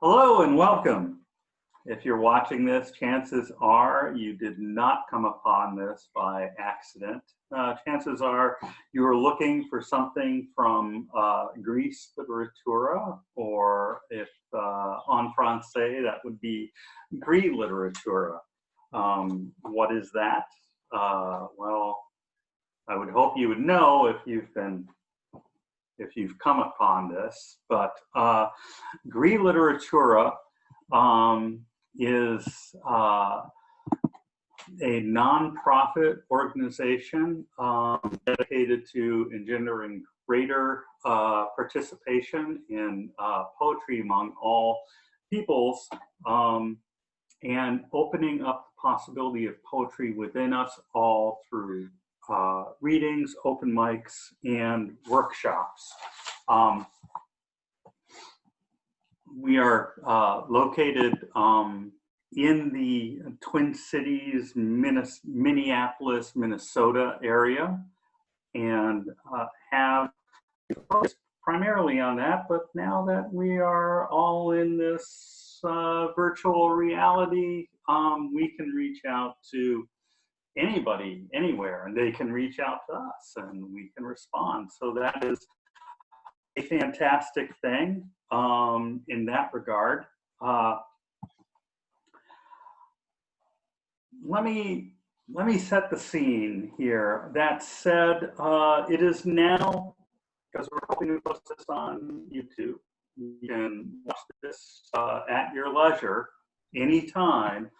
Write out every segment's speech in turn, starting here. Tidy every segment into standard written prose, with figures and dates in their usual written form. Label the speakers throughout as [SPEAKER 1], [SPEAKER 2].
[SPEAKER 1] Hello and welcome. If you're watching this, chances are you did not come upon this by accident. Chances are you were looking for something from Greece literatura, or if en français, that would be Gris literatura. What is that? Well, I would hope you would know if you've come upon this, but Gris literatura is a nonprofit organization dedicated to engendering greater participation in poetry among all peoples, and opening up the possibility of poetry within us all through readings, open mics, and workshops. We are located in the Twin Cities, Minneapolis, Minnesota area, and have focused primarily on that. But now that we are all in this virtual reality, we can reach out to anybody, anywhere, and they can reach out to us and we can respond. So that is a fantastic thing in that regard. Let me set the scene here. That said, it is now, because we're hoping to post this on YouTube, you can watch this at your leisure anytime,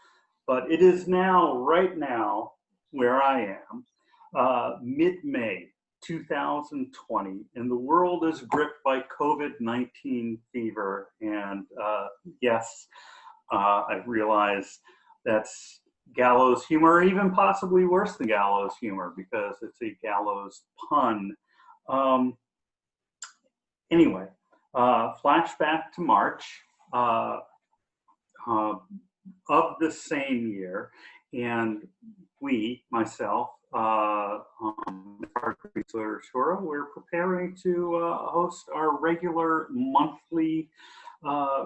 [SPEAKER 1] but it is now, right now, where I am, mid-May 2020, and the world is gripped by COVID-19 fever. And yes, I realize that's gallows humor, even possibly worse than gallows humor, because it's a gallows pun. Anyway, flashback to March of the same year, and we, myself, our literatura, we're preparing to host our regular monthly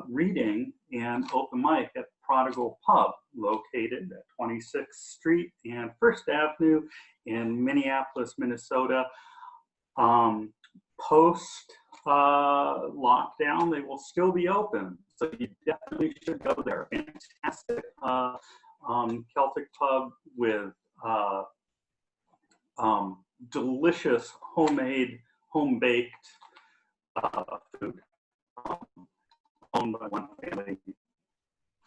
[SPEAKER 1] reading and open mic at Prodigal Pub, located at 26th Street and 1st Avenue in Minneapolis, Minnesota. Post lockdown, they will still be open, so you definitely should go there. Fantastic Celtic pub with delicious homemade, home-baked food, owned by one family,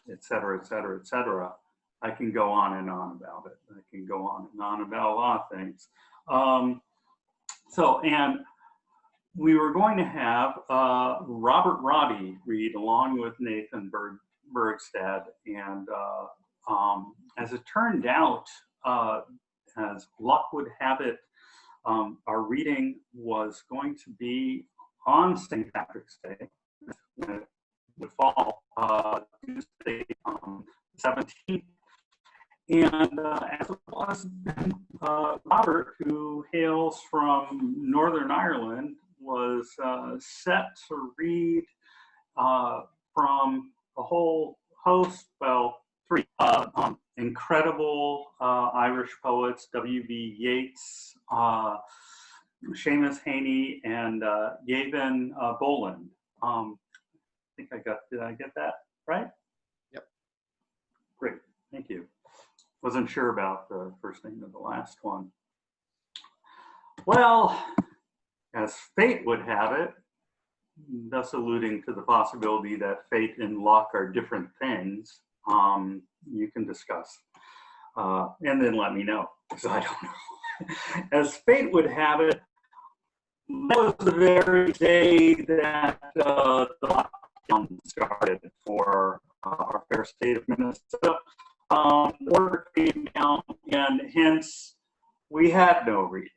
[SPEAKER 1] et cetera, et cetera, et cetera. I can go on and on about it. I can go on and on about a lot of things. And we were going to have Robert Roddy read along with Nathan Bergstad, and as it turned out, as luck would have it, our reading was going to be on St. Patrick's Day, when it would fall, Tuesday, 17th. And as it was, Robert, who hails from Northern Ireland, was set to read from a whole host, well, three incredible Irish poets, W.B. Yeats, Seamus Heaney, and Gavin Boland. I think did I get that right?
[SPEAKER 2] Yep.
[SPEAKER 1] Great, thank you. Wasn't sure about the first name of the last one. Well, as fate would have it, thus alluding to the possibility that fate and luck are different things, you can discuss. And then let me know, because I don't know. As fate would have it, that was the very day that the lockdown started for our fair state of Minnesota. Order came down, and hence we had no reading.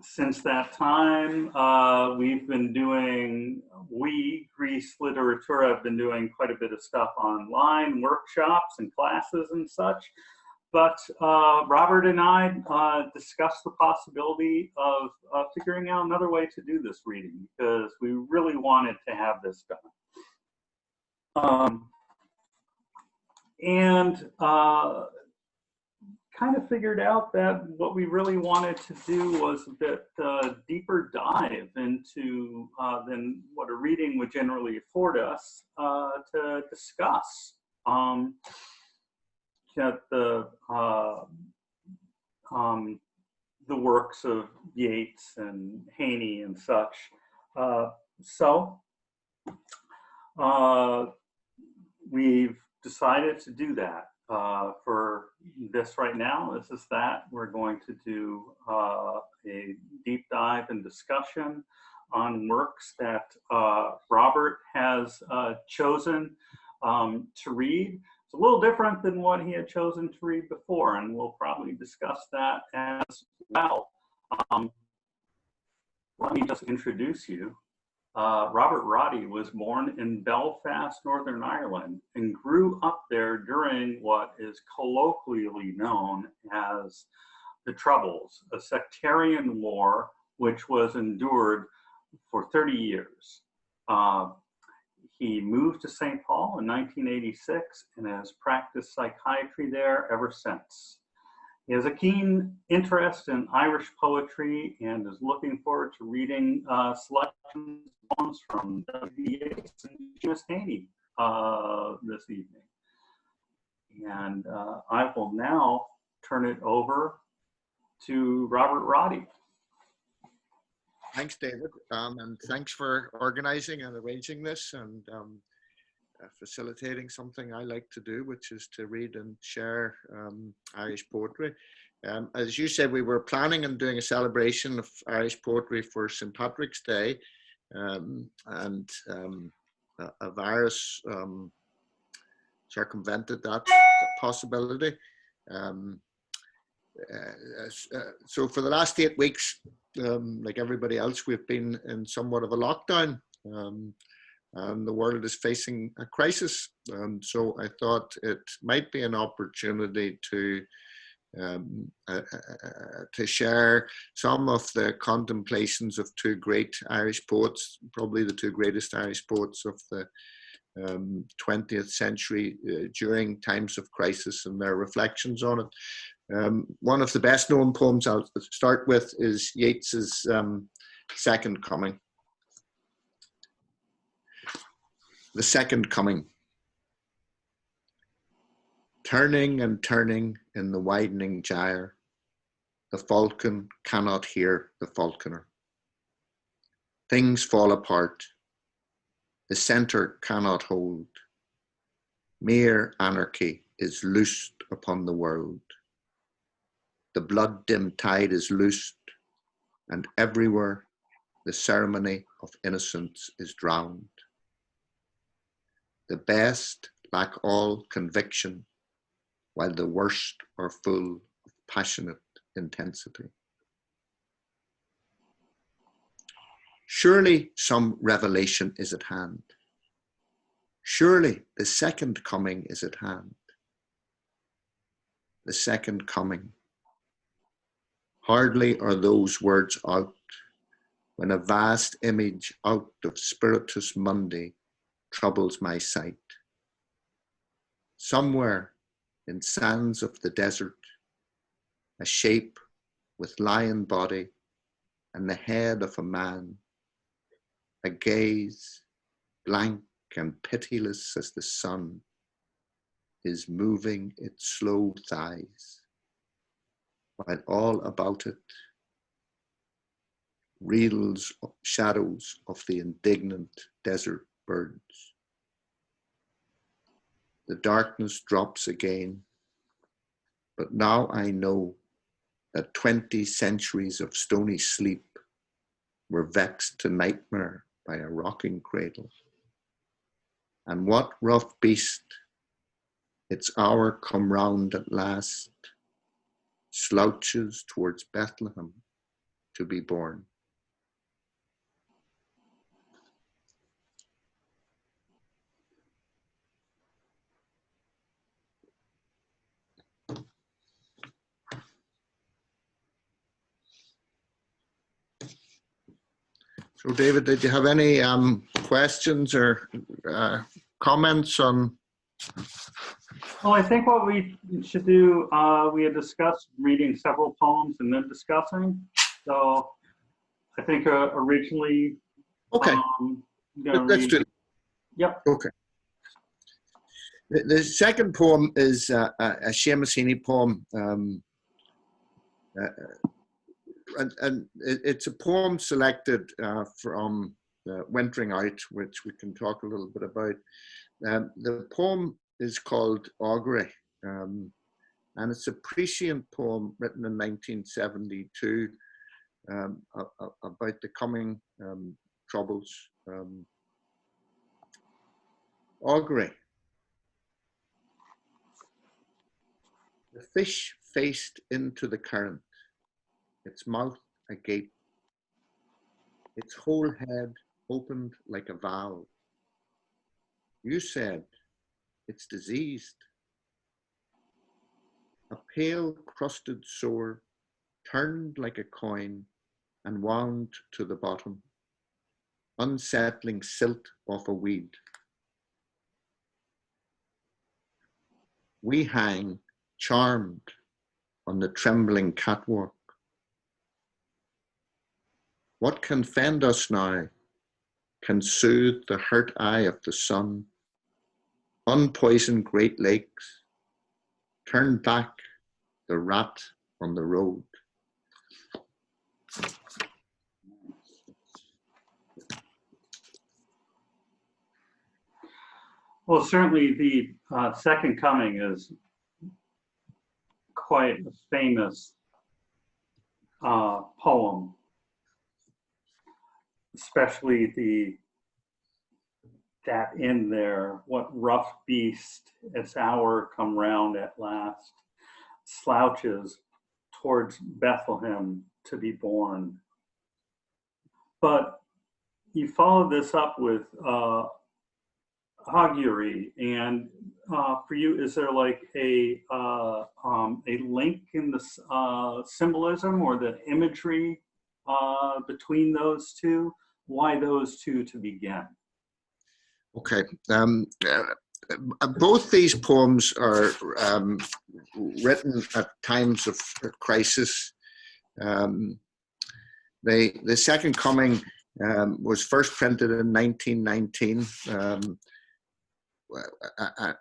[SPEAKER 1] Since that time, we've been doing, Greece literatura, have been doing quite a bit of stuff online, workshops and classes and such. But Robert and I discussed the possibility of figuring out another way to do this reading because we really wanted to have this done. And kind of figured out that what we really wanted to do was a bit deeper dive into than what a reading would generally afford us to discuss. The works of Yeats and Heaney and such. So we've decided to do that. For this right now, this is that. We're going to do a deep dive and discussion on works that Robert has chosen to read. It's a little different than what he had chosen to read before, and we'll probably discuss that as well. Let me just introduce you. Robert Roddy was born in Belfast, Northern Ireland, and grew up there during what is colloquially known as the Troubles, a sectarian war which was endured for 30 years. He moved to St. Paul in 1986 and has practiced psychiatry there ever since. He has a keen interest in Irish poetry and is looking forward to reading selections of poems from W.B. Yeats and Seamus Heaney this evening. And I will now turn it over to Robert Roddy.
[SPEAKER 2] Thanks, David, and thanks for organizing and arranging this and facilitating something I like to do, which is to read and share Irish poetry. As you said, we were planning on doing a celebration of Irish poetry for St. Patrick's Day, and a virus circumvented that possibility. So for the last 8 weeks, like everybody else, we've been in somewhat of a lockdown, and the world is facing a crisis. So I thought it might be an opportunity to share some of the contemplations of two great Irish poets, probably the two greatest Irish poets of the 20th century during times of crisis, and their reflections on it. One of the best known poems I'll start with is Yeats's Second Coming. The Second Coming. Turning and turning in the widening gyre, the falcon cannot hear the falconer. Things fall apart, the centre cannot hold. Mere anarchy is loosed upon the world. The blood-dimmed tide is loosed, and everywhere the ceremony of innocence is drowned. The best lack all conviction, while the worst are full of passionate intensity. Surely some revelation is at hand. Surely the second coming is at hand. The second coming. Hardly are those words out when a vast image out of Spiritus Mundi troubles my sight. Somewhere in sands of the desert, a shape with lion body and the head of a man, a gaze blank and pitiless as the sun, is moving its slow thighs, while all about it reels shadows of the indignant desert birds. The darkness drops again, but now I know that 20 centuries of stony sleep were vexed to nightmare by a rocking cradle. And what rough beast, its hour come round at last, slouches towards Bethlehem to be born? So David, did you have any questions or comments on?
[SPEAKER 1] Well, I think what we should do, we had discussed reading several poems and then discussing. So I think originally,
[SPEAKER 2] Okay, let's do it.
[SPEAKER 1] Yep.
[SPEAKER 2] Okay. The second poem is a Seamus Heaney poem, and it's a poem selected from Wintering Out, which we can talk a little bit about. The poem is called Augury, and it's a prescient poem written in 1972 about the coming troubles. Augury. The fish faced into the current, its mouth agape, its whole head opened like a valve. You said, it's diseased. A pale crusted sore turned like a coin and wound to the bottom, unsettling silt off a weed. We hang charmed on the trembling catwalk. What can fend us now, can soothe the hurt eye of the sun, unpoison great lakes, turn back the rat on the road.
[SPEAKER 1] Well, certainly the Second Coming is quite a famous poem, especially that in there, what rough beast, its hour come round at last, slouches towards Bethlehem to be born. But you follow this up with augury, and for you, is there like a link in the symbolism or the imagery between those two? Why those two to begin?
[SPEAKER 2] Okay. Both these poems are written at times of crisis. The Second Coming was first printed in 1919,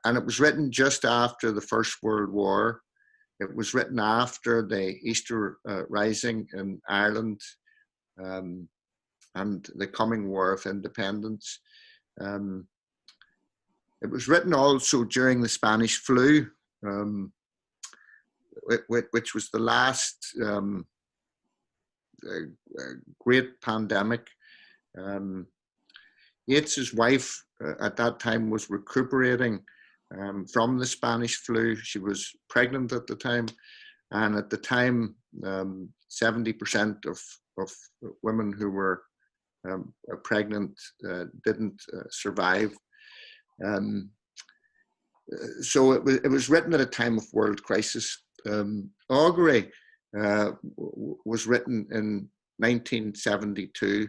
[SPEAKER 2] and it was written just after the First World War. It was written after the Easter Rising in Ireland and the coming War of Independence. It was written also during the Spanish flu, which was the last great pandemic. Yeats's wife at that time was recuperating from the Spanish flu. She was pregnant at the time, and at the time, 70% of women who were pregnant didn't survive. So it was written at a time of world crisis. Augury was written in 1972.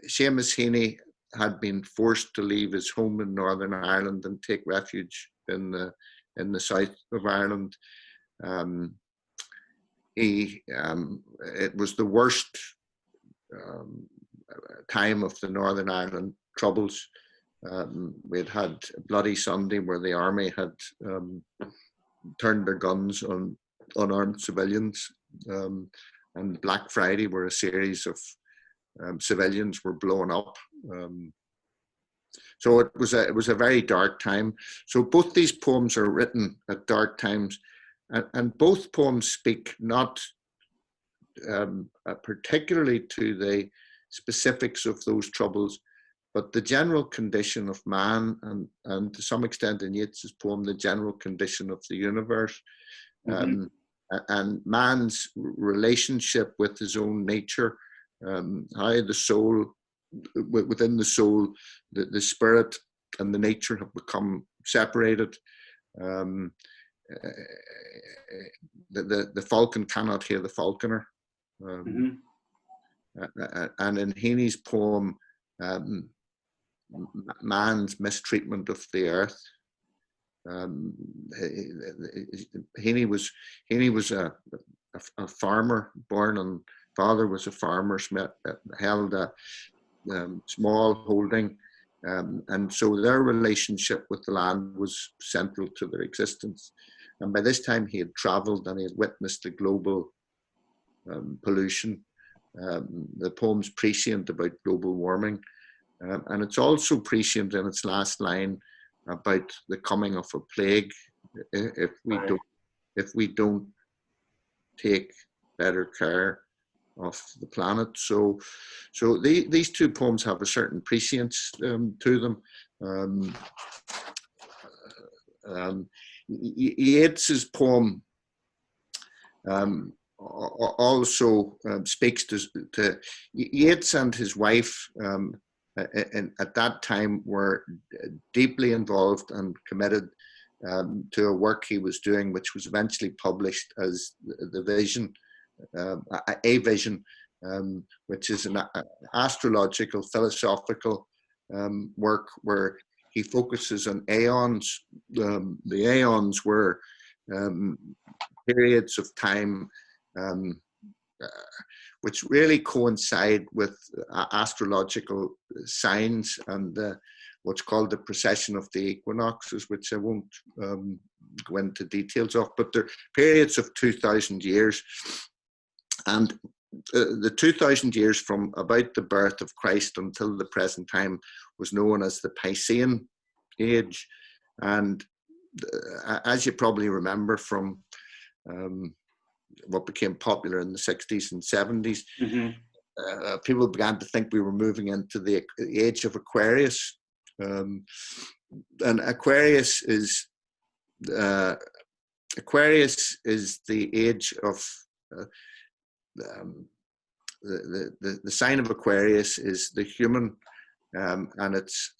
[SPEAKER 2] Seamus Heaney had been forced to leave his home in Northern Ireland and take refuge in the south of Ireland. It was the worst time of the Northern Ireland Troubles. We'd had Bloody Sunday, where the army had turned their guns on unarmed civilians, and Black Friday, where a series of civilians were blown up. So it was a very dark time. So both these poems are written at dark times, and both poems speak not particularly to the specifics of those troubles, but the general condition of man, and to some extent in Yeats's poem, the general condition of the universe, and man's relationship with his own nature, how the soul, within the soul, the spirit and the nature have become separated. The falcon cannot hear the falconer. And in Heaney's poem, man's mistreatment of the earth, Heaney was a farmer, born, and father was a farmer, held a small holding, and so their relationship with the land was central to their existence. And by this time he had travelled and he had witnessed the global pollution. The poem's prescient about global warming, and it's also prescient in its last line about the coming of a plague if we don't take better care of the planet. So these two poems have a certain prescience to them. Yeats's poem also speaks to Yeats and his wife. At that time were deeply involved and committed to a work he was doing, which was eventually published as The Vision, A Vision, which is an astrological, philosophical work where he focuses on aeons. The aeons were periods of time which really coincide with astrological signs and what's called the precession of the equinoxes, which I won't go into details of, but they're periods of 2,000 years. And the 2,000 years from about the birth of Christ until the present time was known as the Piscean Age. And as you probably remember from what became popular in the 60s and 70s, people began to think we were moving into the age of Aquarius. And Aquarius is the age of the sign of Aquarius is the human, and its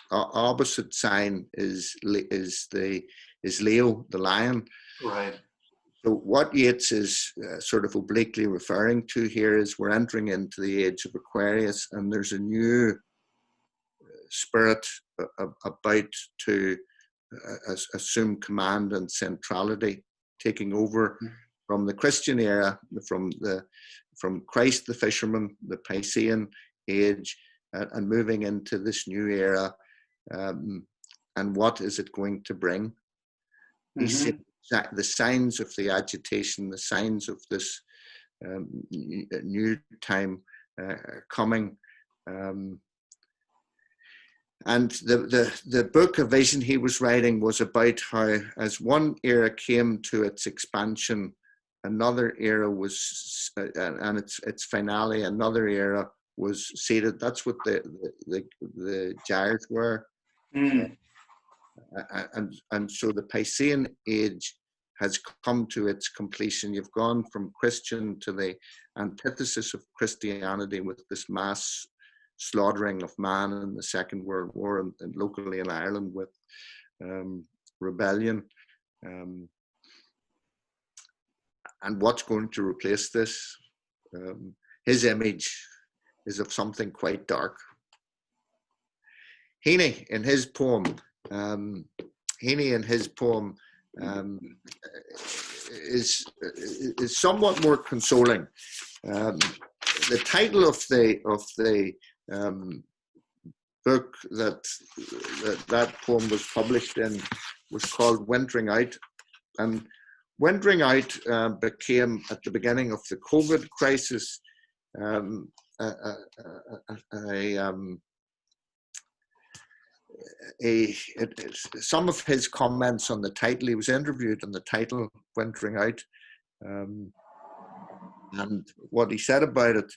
[SPEAKER 2] opposite sign is Leo, the lion.
[SPEAKER 1] Right.
[SPEAKER 2] So what Yeats is sort of obliquely referring to here is we're entering into the age of Aquarius, and there's a new spirit about to assume command and centrality, taking over from the Christian era, from Christ the fisherman, the Piscean Age, and moving into this new era. And what is it going to bring? He said the signs of the agitation, the signs of this new time coming. And the book of vision he was writing was about how, as one era came to its expansion, another era was, and its finale, another era was seated. That's what the gyres were. And so the Piscean Age has come to its completion. You've gone from Christian to the antithesis of Christianity with this mass slaughtering of man in the Second World War, and locally in Ireland with rebellion. And what's going to replace this? His image is of something quite dark. Heaney, in his poem, is somewhat more consoling. The title of the book that poem was published in was called Wintering Out, and Wintering Out became, at the beginning of the COVID crisis, some of his comments on the title. He was interviewed on the title Wintering Out, and what he said about it,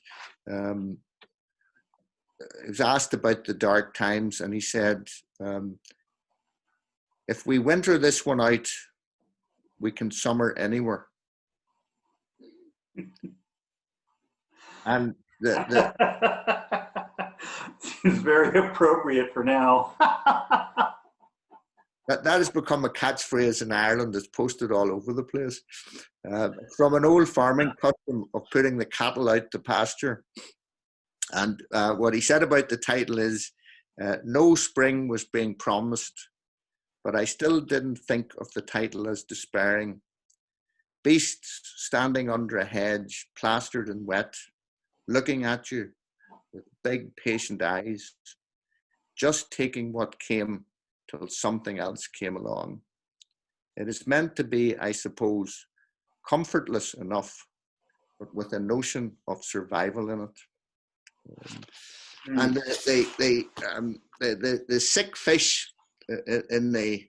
[SPEAKER 2] he was asked about the dark times, and he said, if we winter this one out, we can summer anywhere. And
[SPEAKER 1] seems very appropriate for now.
[SPEAKER 2] That has become a catchphrase in Ireland. It's posted all over the place. From an old farming custom of putting the cattle out to pasture. And what he said about the title is, no spring was being promised, but I still didn't think of the title as despairing. Beasts standing under a hedge, plastered and wet, looking at you with big patient eyes, just taking what came till something else came along. It is meant to be, I suppose, comfortless enough, but with a notion of survival in it. And the sick fish in the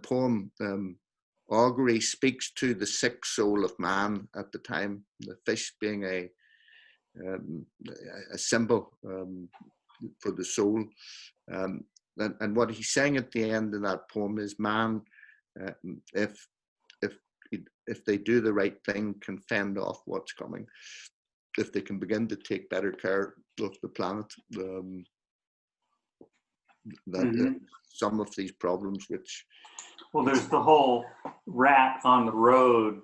[SPEAKER 2] poem Augury speaks to the sick soul of man at the time. The fish being a symbol for the soul. And what he's saying at the end of that poem is, man, if they do the right thing, can fend off what's coming. If they can begin to take better care of the planet, some of these problems, which...
[SPEAKER 1] Well, there's the whole rat on the road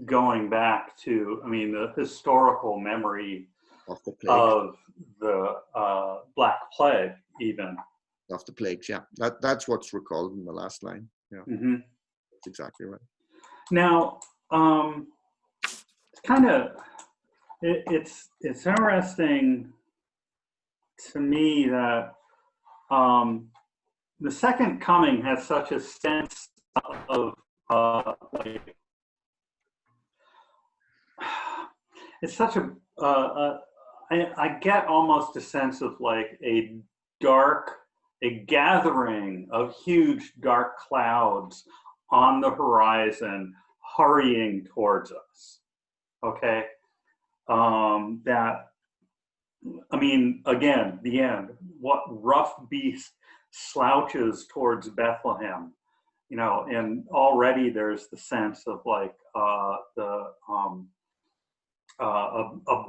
[SPEAKER 1] going back to, I mean, the historical memory of the Black Plague, even.
[SPEAKER 2] Of the plagues, yeah. That's what's recalled in the last line. Yeah, that's exactly right.
[SPEAKER 1] Now, it's interesting to me that the Second Coming has such a sense of it's such a I get almost a sense of like a gathering of huge dark clouds on the horizon hurrying towards us. Okay. That, I mean, again, the end, what rough beast slouches towards Bethlehem, you know, and already there's the sense of like a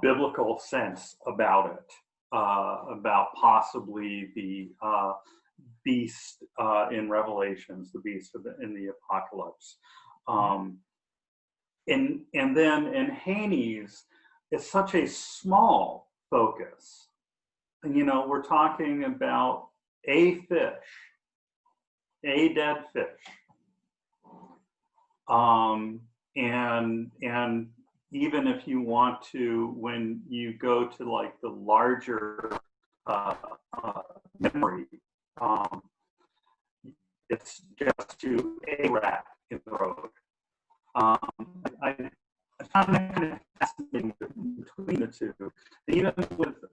[SPEAKER 1] biblical sense about it, about possibly the beast in Revelations, the beast in the Apocalypse. And then in Heaney's, it's such a small focus. And, you know, we're talking about a fish, a dead fish. And even if you want to, when you go to like the larger memory, it's just to a rat in the road. I found that kind of fascinating between the two. Even with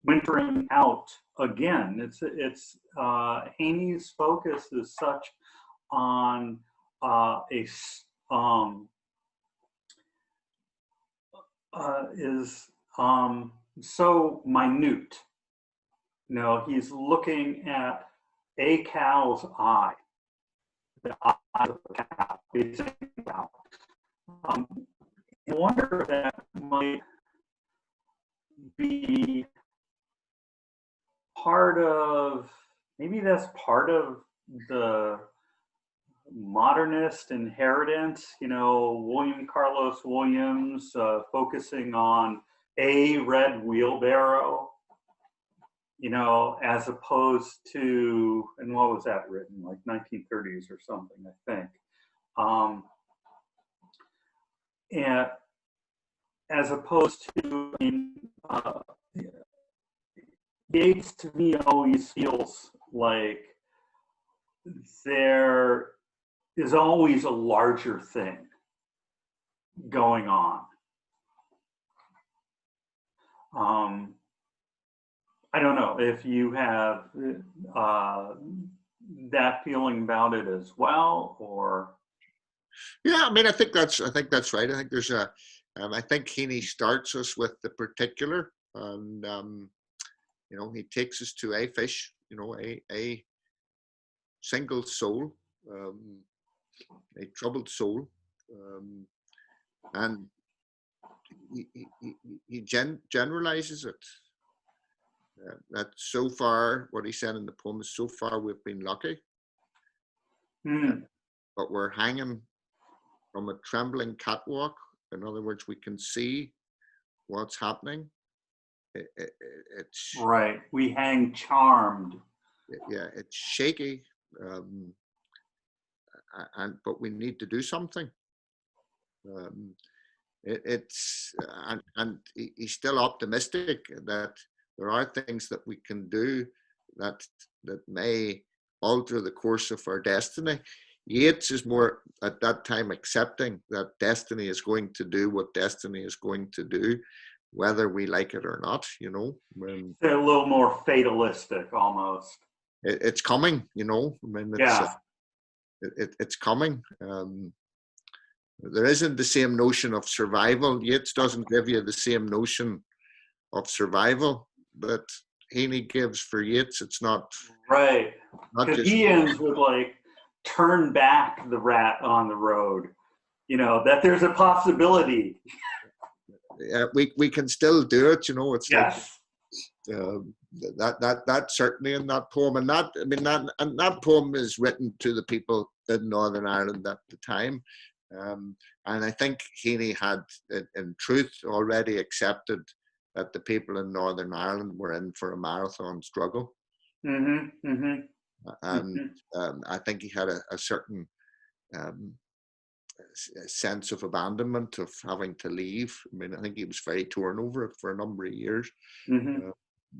[SPEAKER 1] wintering out again, it's Heaney's focus is such on so minute. You know, he's looking at a cow's eye, the eye of the cow, basic cow. I wonder if that might be part of, maybe that's part of the modernist inheritance, you know, William Carlos Williams focusing on a red wheelbarrow, you know, as opposed to, and what was that written, like 1930s or something, I think. And as opposed to, I mean, Yeats to me always feels like there is always a larger thing going on. I don't know if you have that feeling about it as well, or.
[SPEAKER 2] Yeah, I mean, I think that's right. I think there's I think Heaney starts us with the particular, and you know, he takes us to a fish, you know, a single soul, a troubled soul, and he generalizes it. That so far, what he said in the poem is, so far we've been lucky.
[SPEAKER 1] Mm.
[SPEAKER 2] but we're hanging from a trembling catwalk. In other words, we can see what's happening. It's
[SPEAKER 1] Right. We hang charmed.
[SPEAKER 2] yeah, it's shaky, but we need to do something. It's and he's still optimistic that there are things that we can do that may alter the course of our destiny. Yeats is more at that time accepting that destiny is going to do what destiny is going to do, whether we like it or not. You know, when
[SPEAKER 1] They're a little more fatalistic, almost.
[SPEAKER 2] it's coming. You know, I mean,
[SPEAKER 1] Yeah.
[SPEAKER 2] it's coming. There isn't the same notion of survival. Yeats doesn't give you the same notion of survival that Heaney gives for Yeats. It's not
[SPEAKER 1] Right. Because
[SPEAKER 2] just
[SPEAKER 1] he ends with like, turn back the rat on the road. You know, that there's a possibility.
[SPEAKER 2] we can still do it. You know, it's
[SPEAKER 1] Yes.
[SPEAKER 2] like that certainly in that poem, and that poem is written to the people in Northern Ireland at the time. And I think Heaney had, in truth, already accepted that the people in Northern Ireland were in for a marathon struggle.
[SPEAKER 1] Mm-hmm, mm-hmm,
[SPEAKER 2] And I think he had a certain sense of abandonment, of having to leave. I mean, I think he was very torn over it for a number of years.
[SPEAKER 1] mm-hmm.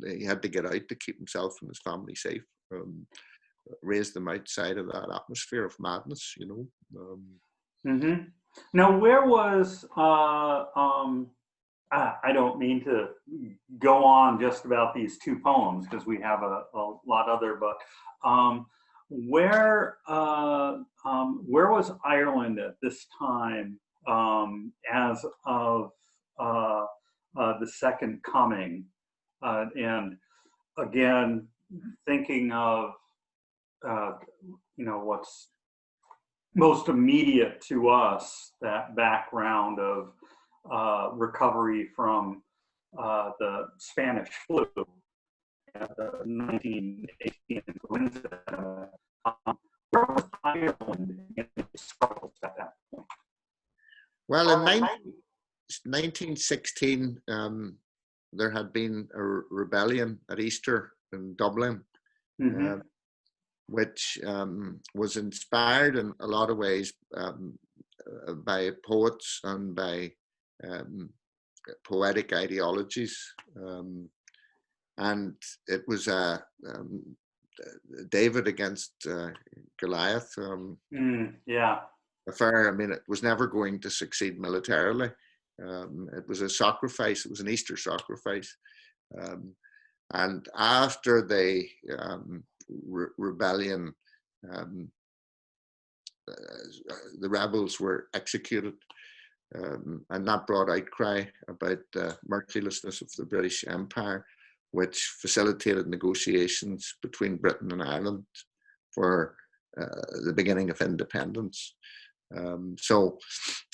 [SPEAKER 2] He had to get out to keep himself and his family safe, raise them outside of that atmosphere of madness, you know.
[SPEAKER 1] Mm-hmm. Now, where was I don't mean to go on just about these two poems because we have a lot other, but where was Ireland at this time as of the Second Coming? And again, thinking of what's most immediate to us, that background of recovery from the Spanish flu, the 1918 influenza. Where was Ireland in its struggles at that point?
[SPEAKER 2] Well, in 1916, there had been a rebellion at Easter in Dublin,
[SPEAKER 1] Mm-hmm.
[SPEAKER 2] which was inspired in a lot of ways by poets and by poetic ideologies. And it was David against Goliath
[SPEAKER 1] Yeah.
[SPEAKER 2] affair. I mean, it was never going to succeed militarily. It was a sacrifice. It was an Easter sacrifice. And after the rebellion, the rebels were executed, and that brought outcry about the mercilessness of the British Empire, which facilitated negotiations between Britain and Ireland for the beginning of independence. So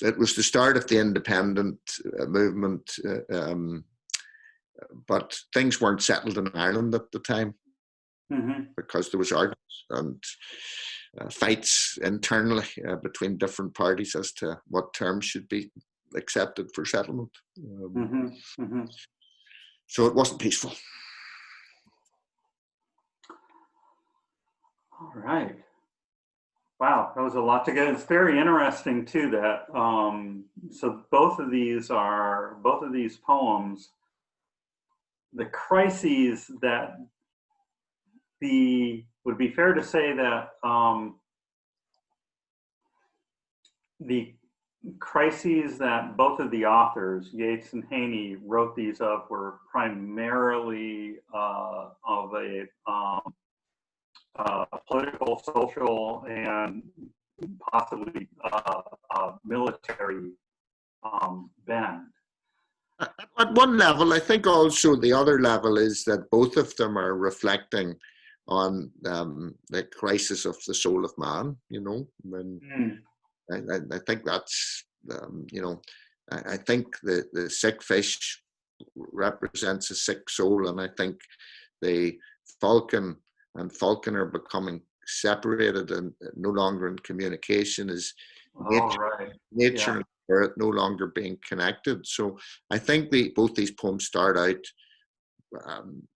[SPEAKER 2] it was the start of the independent movement, but things weren't settled in Ireland at the time,
[SPEAKER 1] Mm-hmm.
[SPEAKER 2] because there was arguments and fights internally between different parties as to what terms should be accepted for settlement.
[SPEAKER 1] Mm-hmm. Mm-hmm.
[SPEAKER 2] So it wasn't peaceful.
[SPEAKER 1] All right. Wow, that was a lot to get. It's very interesting too that so both of these poems, the crises that would be fair to say that the crises that both of the authors, Yeats and Heaney, wrote these of were primarily of a political, social, and possibly military bend.
[SPEAKER 2] At one level, I think also the other level is that both of them are reflecting on the crisis of the soul of man, you know. When I think that's, you know, I think the sick fish represents a sick soul, and I think the falcon and falconer becoming separated and no longer in communication, is
[SPEAKER 1] Oh, right.
[SPEAKER 2] nature
[SPEAKER 1] Yeah.
[SPEAKER 2] and spirit no longer being connected. So I think both these poems start out um,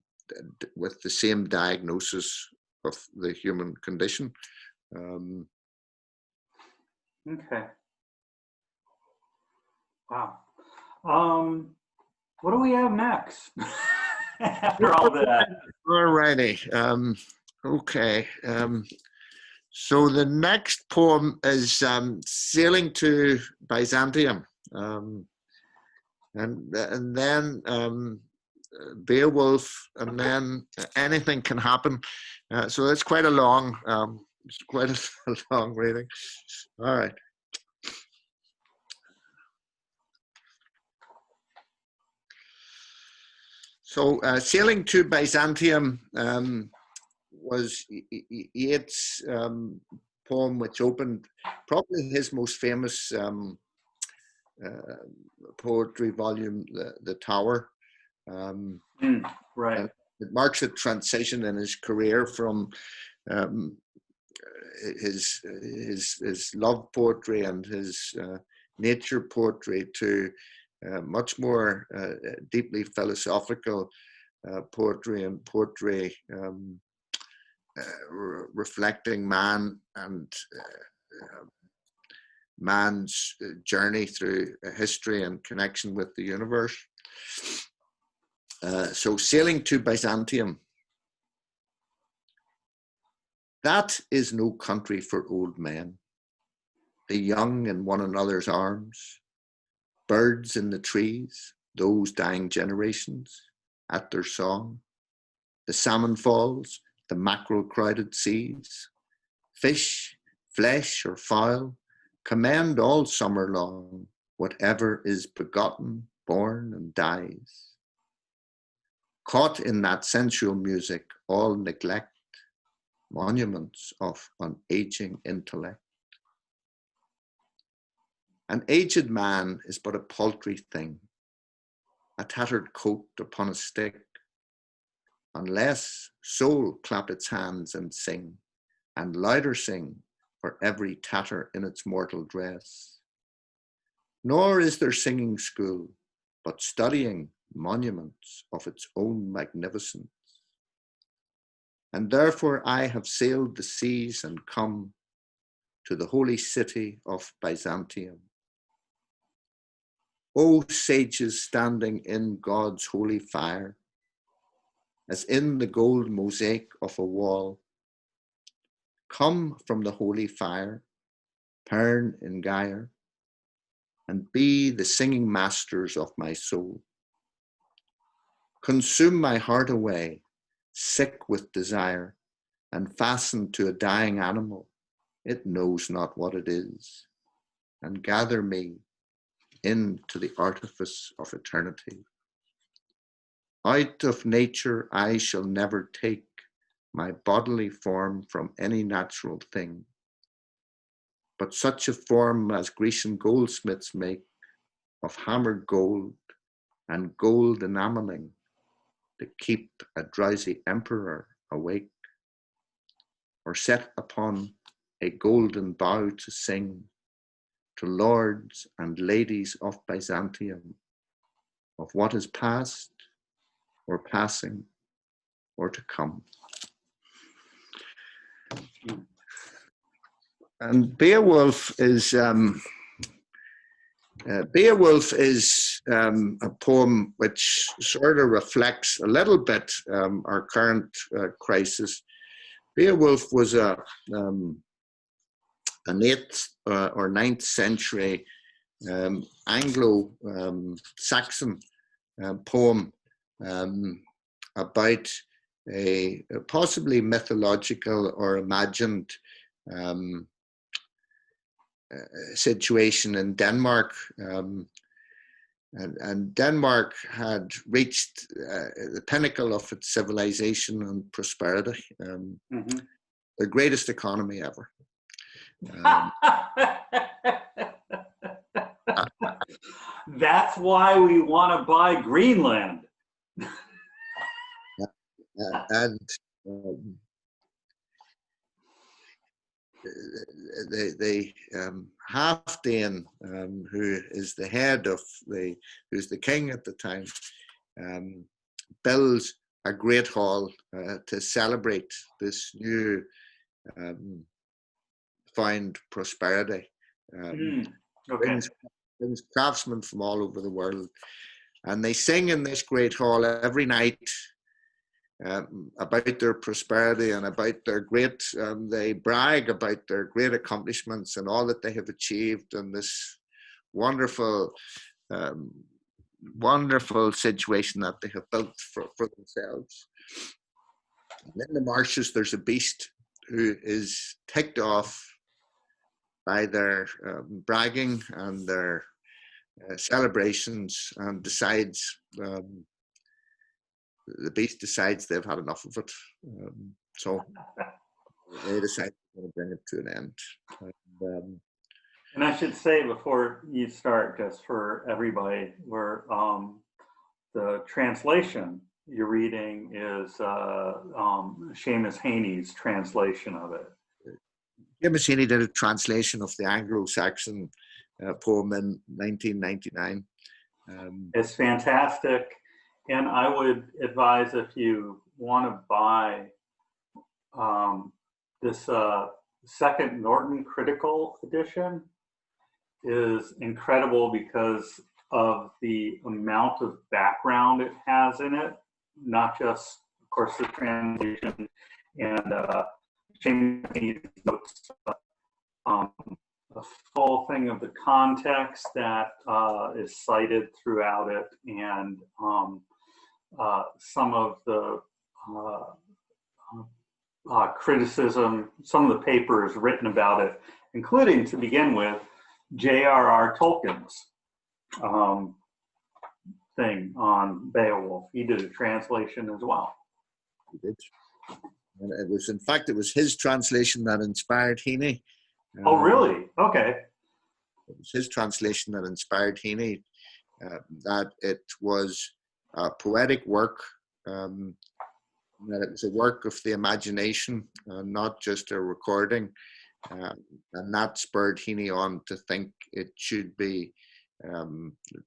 [SPEAKER 2] with the same diagnosis of the human condition.
[SPEAKER 1] Okay. Wow. What do we have next? After all that.
[SPEAKER 2] All righty. Okay. So the next poem is Sailing to Byzantium. And then Beowulf, and then Anything Can Happen. So it's quite a long, a long reading. All right. So Sailing to Byzantium was Yeats' poem, which opened probably his most famous poetry volume, The Tower.
[SPEAKER 1] Right.
[SPEAKER 2] It marks a transition in his career from his love poetry and his nature poetry to much more deeply philosophical poetry, and poetry reflecting man and man's journey through history and connection with the universe. So Sailing to Byzantium. That is no country for old men, the young in one another's arms, birds in the trees, those dying generations at their song, the salmon falls, the mackerel crowded seas, fish, flesh or fowl, commend all summer long, whatever is begotten, born and dies. Caught in that sensual music, all neglect, monuments of an aging intellect. An aged man is but a paltry thing, a tattered coat upon a stick, unless soul clap its hands and sing, and louder sing for every tatter in its mortal dress. Nor is there singing school, but studying monuments of its own magnificence. And therefore I have sailed the seas and come to the holy city of Byzantium. O sages standing in God's holy fire, as in the gold mosaic of a wall, come from the holy fire, Pern and Gyre, and be the singing masters of my soul. Consume my heart away, sick with desire, and fastened to a dying animal, it knows not what it is, and gather me into the artifice of eternity. Out of nature I shall never take my bodily form from any natural thing, but such a form as Grecian goldsmiths make of hammered gold and gold enameling to keep a drowsy emperor awake, or set upon a golden bough to sing to lords and ladies of Byzantium of what is past or passing or to come. And Beowulf is a poem which sort of reflects a little bit our current crisis. Beowulf was an 8th or 9th century Anglo-Saxon poem about a possibly mythological or imagined situation in Denmark. And Denmark had reached the pinnacle of its civilization and prosperity, the greatest economy ever.
[SPEAKER 1] That's why we want to buy Greenland.
[SPEAKER 2] And Halfdane, who is the head of who's the king at the time, builds a great hall to celebrate this new found prosperity.
[SPEAKER 1] Okay.
[SPEAKER 2] Brings craftsmen from all over the world, and they sing in this great hall every night about their prosperity and about their great, they brag about their great accomplishments and all that they have achieved, and this wonderful, wonderful situation that they have built for themselves. And in the marshes, there's a beast who is ticked off by their bragging and their celebrations, and decides, the beast decides they've had enough of it. So they decide to bring it to an end.
[SPEAKER 1] And I should say before you start, just for everybody, where the translation you're reading is Seamus Heaney's translation of it.
[SPEAKER 2] Seamus Heaney did a translation of the Anglo-Saxon poem in 1999.
[SPEAKER 1] It's fantastic. And I would advise, if you want to buy this second Norton Critical edition, is incredible because of the amount of background it has in it, not just, of course, the translation and James notes, a full thing of the context that is cited throughout it, and some of the criticism, some of the papers written about it, including, to begin with, J.R.R. Tolkien's thing on Beowulf. He did a translation as well.
[SPEAKER 2] He did. And it was, in fact, it was his translation that inspired Heaney.
[SPEAKER 1] Oh, really? Okay.
[SPEAKER 2] It was his translation that inspired Heaney, that it was a poetic work, that it was a work of the imagination, not just a recording. And that spurred Heaney on to think it should be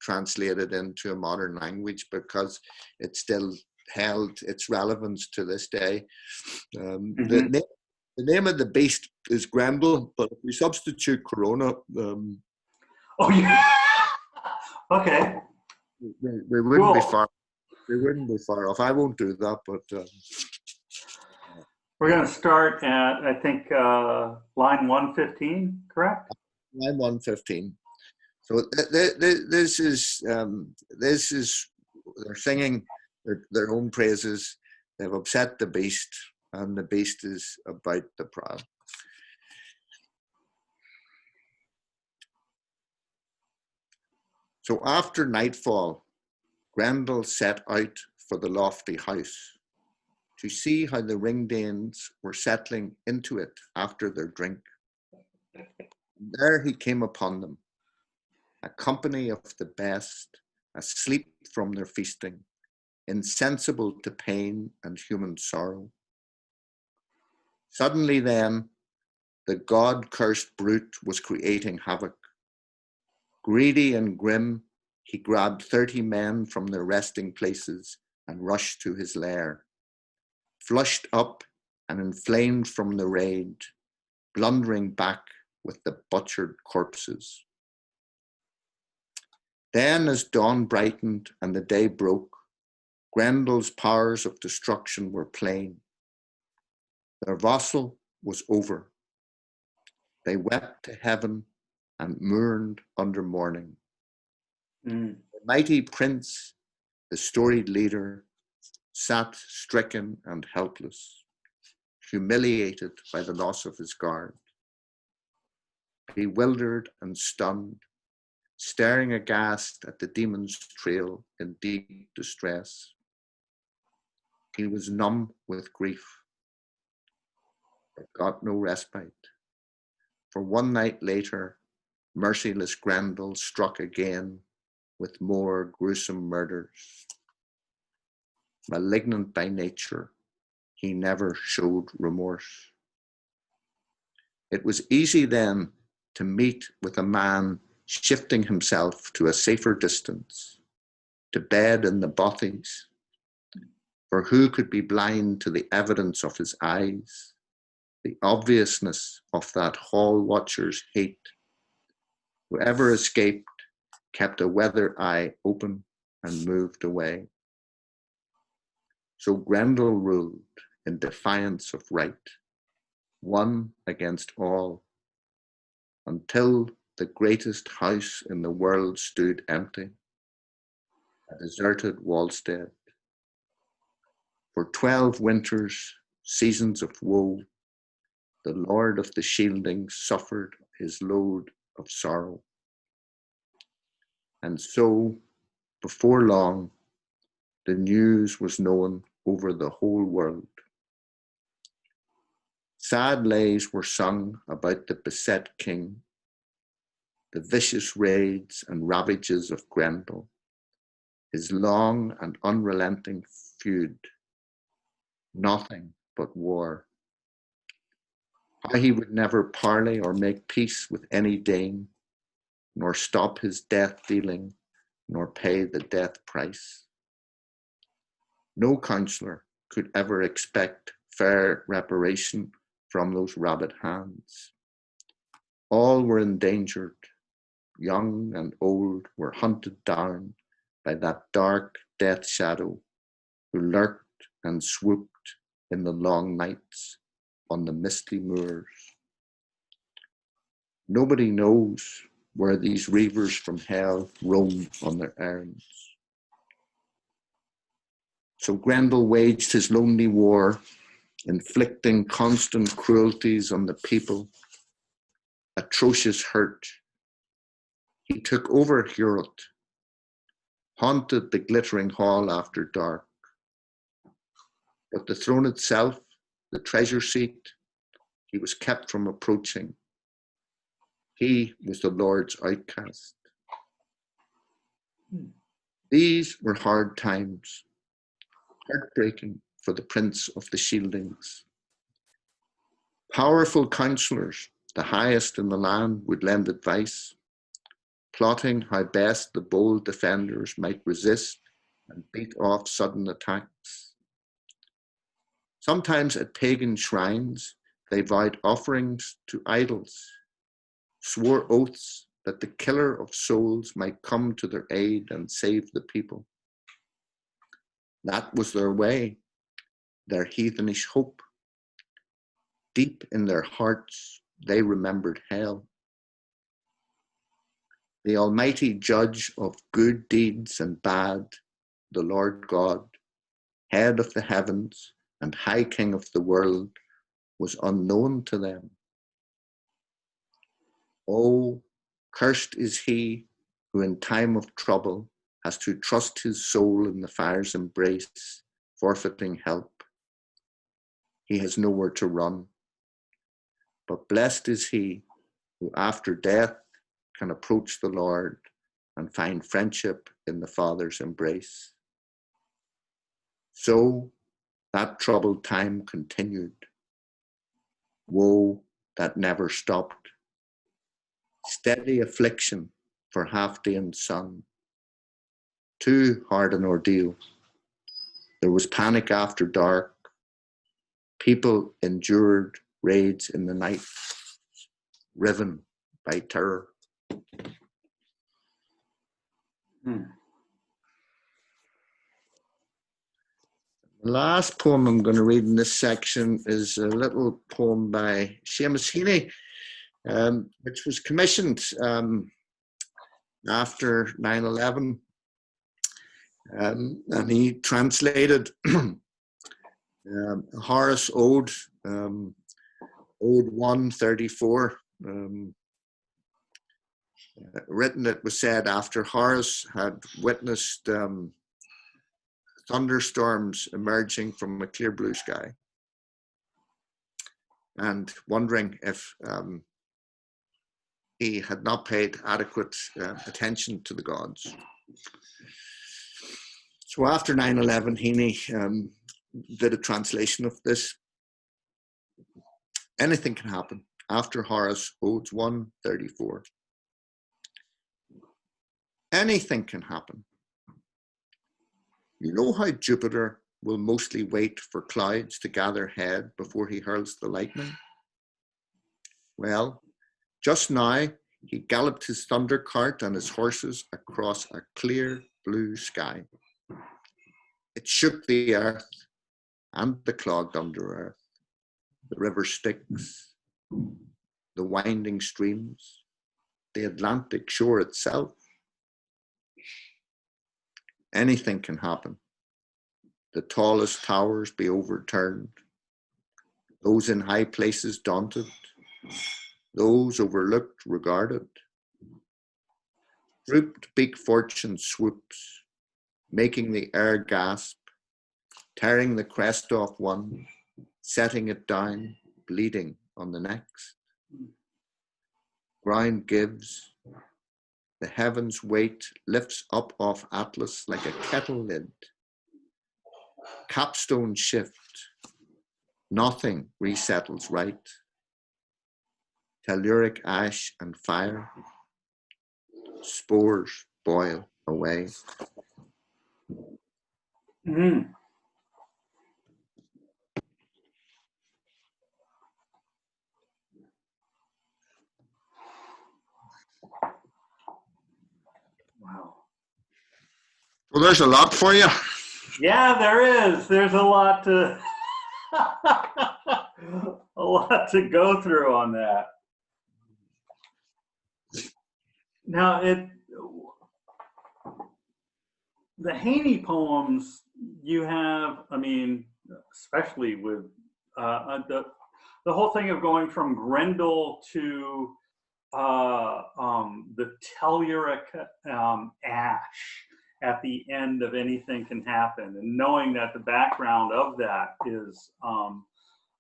[SPEAKER 2] translated into a modern language, because it still held its relevance to this day. The name of the beast is Grendel, but if we substitute Corona,
[SPEAKER 1] oh yeah, okay,
[SPEAKER 2] we wouldn't be far. We wouldn't be far off. I won't do that, but
[SPEAKER 1] we're going to start at, I think, line 115, correct?
[SPEAKER 2] Line 115. So this is they're singing their own praises. They've upset the beast, and the beast is about the proud. So after nightfall, Grendel set out for the lofty house to see how the ringdanes were settling into it after their drink. And there he came upon them, a company of the best, asleep from their feasting, insensible to pain and human sorrow. Suddenly then, the God-cursed brute was creating havoc. Greedy and grim, he grabbed 30 men from their resting places and rushed to his lair. Flushed up and inflamed from the rage, blundering back with the butchered corpses. Then, as dawn brightened and the day broke, Grendel's powers of destruction were plain. Their vassal was over. They wept to heaven and mourned under mourning. The mighty prince, the storied leader, sat stricken and helpless, humiliated by the loss of his guard. Bewildered and stunned, staring aghast at the demon's trail in deep distress. He was numb with grief, but got no respite. For one night later, merciless Grendel struck again with more gruesome murders. Malignant by nature, he never showed remorse. It was easy then to meet with a man shifting himself to a safer distance, to bed in the bothies, for who could be blind to the evidence of his eyes, the obviousness of that hall watcher's hate? Whoever escaped kept a weather eye open and moved away. So Grendel ruled in defiance of right, one against all, until the greatest house in the world stood empty, a deserted wallstead. For 12 winters, seasons of woe, the Lord of the Shielding suffered his load of sorrow. And so, before long, the news was known over the whole world. Sad lays were sung about the beset king, the vicious raids and ravages of Grendel, his long and unrelenting feud, nothing but war. How he would never parley or make peace with any Dane, nor stop his death dealing, nor pay the death price. No counsellor could ever expect fair reparation from those rabid hands. All were endangered. Young and old were hunted down by that dark death shadow who lurked and swooped in the long nights on the misty moors. Nobody knows where these reavers from hell roam on their errands. So Grendel waged his lonely war, inflicting constant cruelties on the people, atrocious hurt. He took over Heorot, haunted the glittering hall after dark. But the throne itself, the treasure seat, he was kept from approaching. He was the Lord's outcast. These were hard times, heartbreaking for the Prince of the Shieldings. Powerful counsellors, the highest in the land, would lend advice, plotting how best the bold defenders might resist and beat off sudden attacks. Sometimes at pagan shrines, they vowed offerings to idols, swore oaths that the killer of souls might come to their aid and save the people. That was their way, their heathenish hope. Deep in their hearts, they remembered hell. The almighty judge of good deeds and bad, the Lord God, head of the heavens and high king of the world, was unknown to them. Oh, cursed is he who in time of trouble has to trust his soul in the fire's embrace, forfeiting help. He has nowhere to run. But blessed is he who after death can approach the Lord and find friendship in the Father's embrace. So that troubled time continued. Woe that never stopped. Steady affliction for half-day and sun. Too hard an ordeal. There was panic after dark. People endured raids in the night, riven by terror. The last poem I'm going to read in this section is a little poem by Seamus Heaney, which was commissioned after 9/11. And he translated Horus Ode, Ode 134, written, it was said, after Horus had witnessed thunderstorms emerging from a clear blue sky and wondering if he had not paid adequate attention to the gods. So after 9/11, Heaney did a translation of this. Anything can happen. after Horus, Odes 134. Anything can happen. You know how Jupiter will mostly wait for clouds to gather head before he hurls the lightning? Well, just now he galloped his thunder cart and his horses across a clear blue sky. It shook the earth and the clogged under earth, the river Styx, the winding streams, the Atlantic shore itself. Anything can happen. The tallest towers be overturned, those in high places daunted, those overlooked regarded. Drooped beak fortune swoops, making the air gasp, tearing the crest off one, setting it down, bleeding on the next. Ground gives, the heavens' weight lifts up off Atlas like a kettle lid. Capstones shift, nothing resettles right. Telluric ash and fire, spores boil away.
[SPEAKER 1] Mm. Wow.
[SPEAKER 2] Well, there's a lot for you.
[SPEAKER 1] Yeah, there is. There's a lot to a lot to go through on that. Now, the Heaney poems you have, I mean, especially with the whole thing of going from Grendel to the telluric ash at the end of Anything Can Happen, and knowing that the background of that is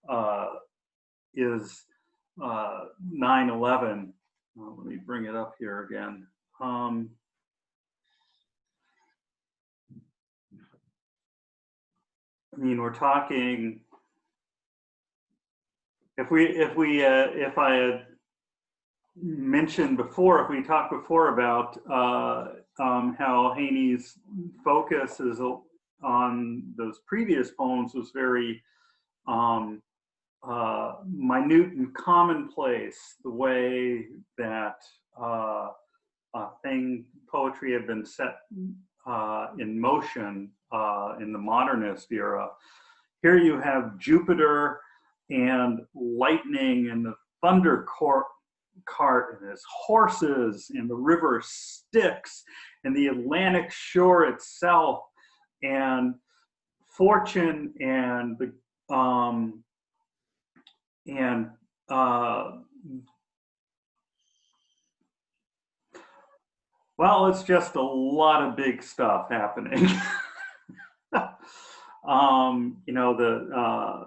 [SPEAKER 1] 9/11. Let me bring it up here again. I mean, we're talking. If I had mentioned before, if we talked before about how Heaney's focus is on those previous poems was very minute and commonplace, the way that poetry had been set in motion in the modernist era. Here you have Jupiter and lightning and the thunder cart and his horses and the river Styx and the Atlantic shore itself and fortune and the well, it's just a lot of big stuff happening. You know, the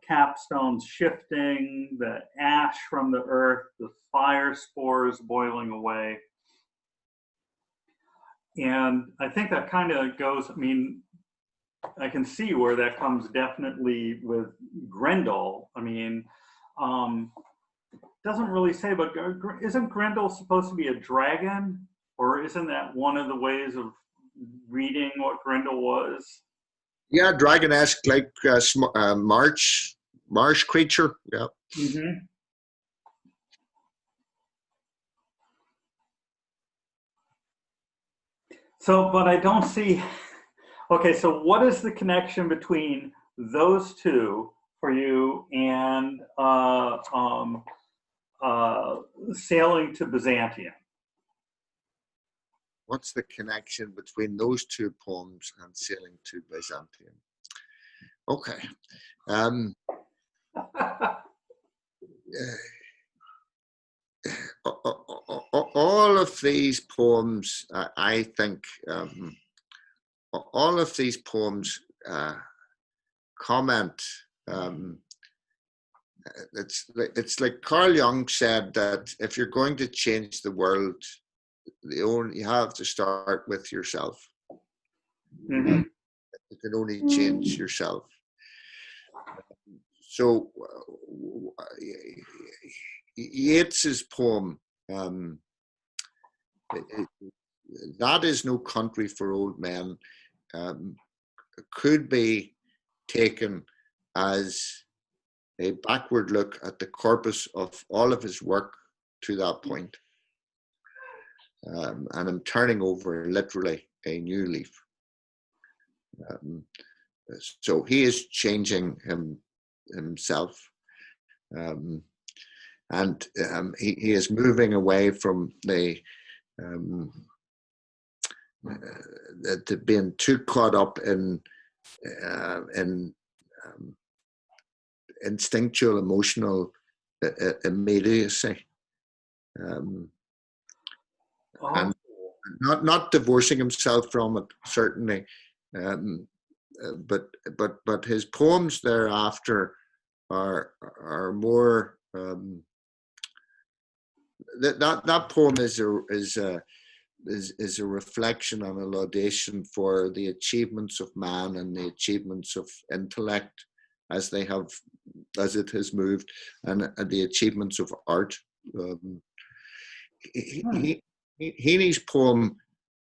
[SPEAKER 1] capstones shifting, the ash from the earth, the fire spores boiling away. And I think that kind of goes, I mean, I can see where that comes definitely with Grendel. I mean, doesn't really say, but isn't Grendel supposed to be a dragon? Or isn't that one of the ways of reading what Grendel was?
[SPEAKER 2] Yeah, dragon-esque, like marsh creature. Yeah.
[SPEAKER 1] Mm-hmm. So, but I don't see. Okay, so what is the connection between those two for you and sailing to Byzantium?
[SPEAKER 2] What's the connection between those two poems and sailing to Byzantium? Okay. All of these poems, I think, all of these poems comment. It's like Carl Jung said that if you're going to change the world, you have to start with yourself.
[SPEAKER 1] Mm-hmm.
[SPEAKER 2] You can only change yourself. So Yeats's poem, That Is No Country for Old Men, could be taken as a backward look at the corpus of all of his work to that point. And I'm turning over literally a new leaf. So he is changing himself. And he is moving away from the being too caught up in instinctual, emotional immediacy, and not divorcing himself from it, certainly, but his poems thereafter are more. That poem is a reflection and a laudation for the achievements of man and the achievements of intellect as it has moved, and the achievements of art. Heaney's poem,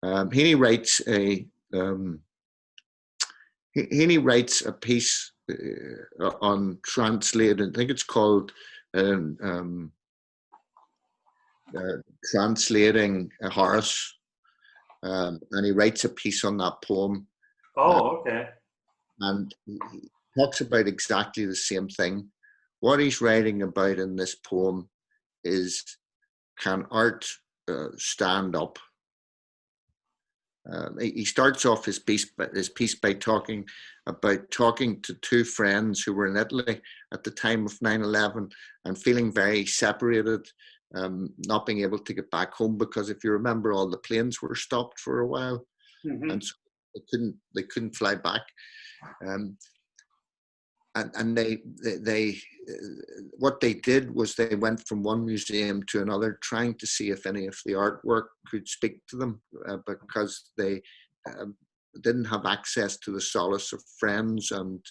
[SPEAKER 2] Heaney writes a piece on translating. I think it's called translating Horus, and he writes a piece on that poem.
[SPEAKER 1] Oh, okay.
[SPEAKER 2] And he talks about exactly the same thing. What he's writing about in this poem is, can art stand up? He starts off his piece by talking to two friends who were in Italy at the time of 9/11 and feeling very separated, not being able to get back home because, if you remember, all the planes were stopped for a while, and so they couldn't fly back. And they what they did was they went from one museum to another, trying to see if any of the artwork could speak to them, because they didn't have access to the solace of friends and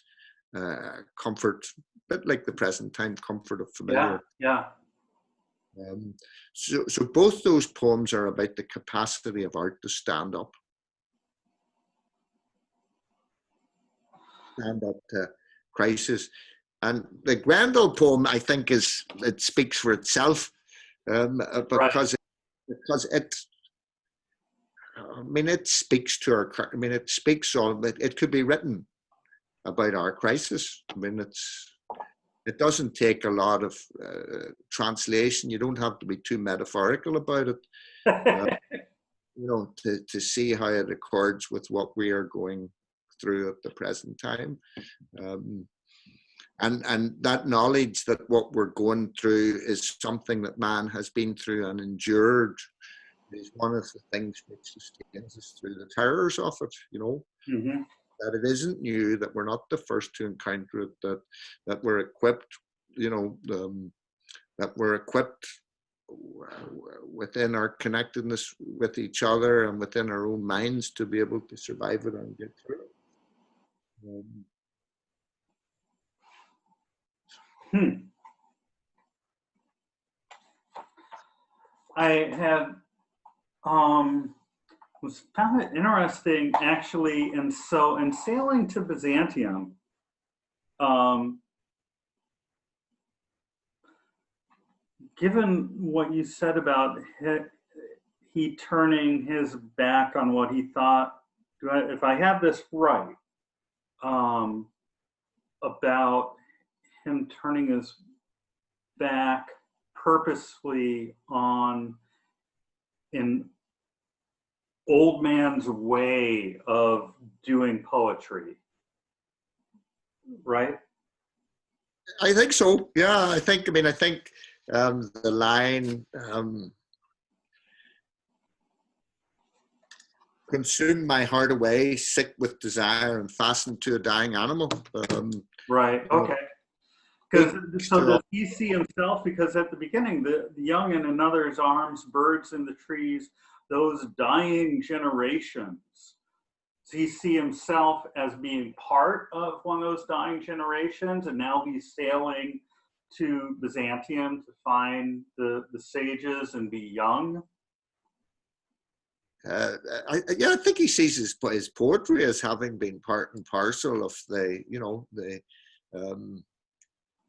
[SPEAKER 2] comfort, a bit like the present time comfort of familiar.
[SPEAKER 1] Yeah.
[SPEAKER 2] So both those poems are about the capacity of art to stand up to crisis. And the Grendel poem, I think, it speaks for itself, because it speaks to our. It speaks all. It could be written about our crisis. It doesn't take a lot of translation. You don't have to be too metaphorical about it, to see how it accords with what we are going through at the present time. And that knowledge that what we're going through is something that man has been through and endured is one of the things which sustains us through the terrors of it, that it isn't new, that we're not the first to encounter it, that we're equipped, that we're equipped within our connectedness with each other and within our own minds to be able to survive it and get through it.
[SPEAKER 1] I had found it interesting, actually, and so in sailing to Byzantium, given what you said about he turning his back on what he thought, if I have this right, about him turning his back purposefully on an old man's way of doing poetry, right?
[SPEAKER 2] I think so. Yeah, I think the line consume my heart away, sick with desire and fastened to a dying animal.
[SPEAKER 1] Right. Okay. Because so does he see himself? Because at the beginning, the young in another's arms, birds in the trees, those dying generations. does he see himself as being part of one of those dying generations, and now he's sailing to Byzantium to find the sages and be young?
[SPEAKER 2] Yeah, I think he sees his poetry as having been part and parcel of the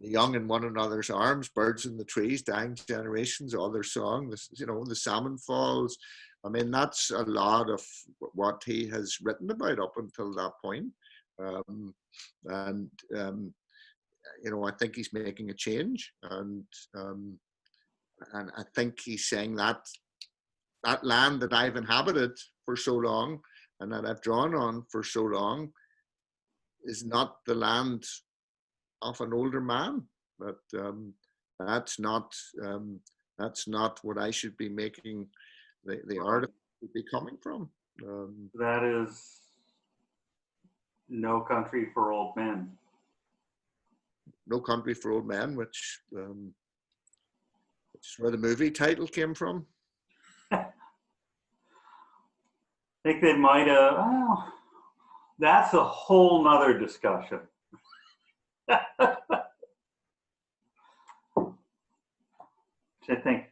[SPEAKER 2] young in one another's arms, birds in the trees, dying generations, all their song, the salmon falls. I mean, that's a lot of what he has written about up until that point. I think he's making a change, and I think he's saying that land that I've inhabited for so long and that I've drawn on for so long is not the land of an older man. But that's not what I should be making the art of be coming from.
[SPEAKER 1] That is No Country for Old Men.
[SPEAKER 2] No Country for Old Men, which is where the movie title came from.
[SPEAKER 1] I think they might have. Well, that's a whole nother discussion. Which I think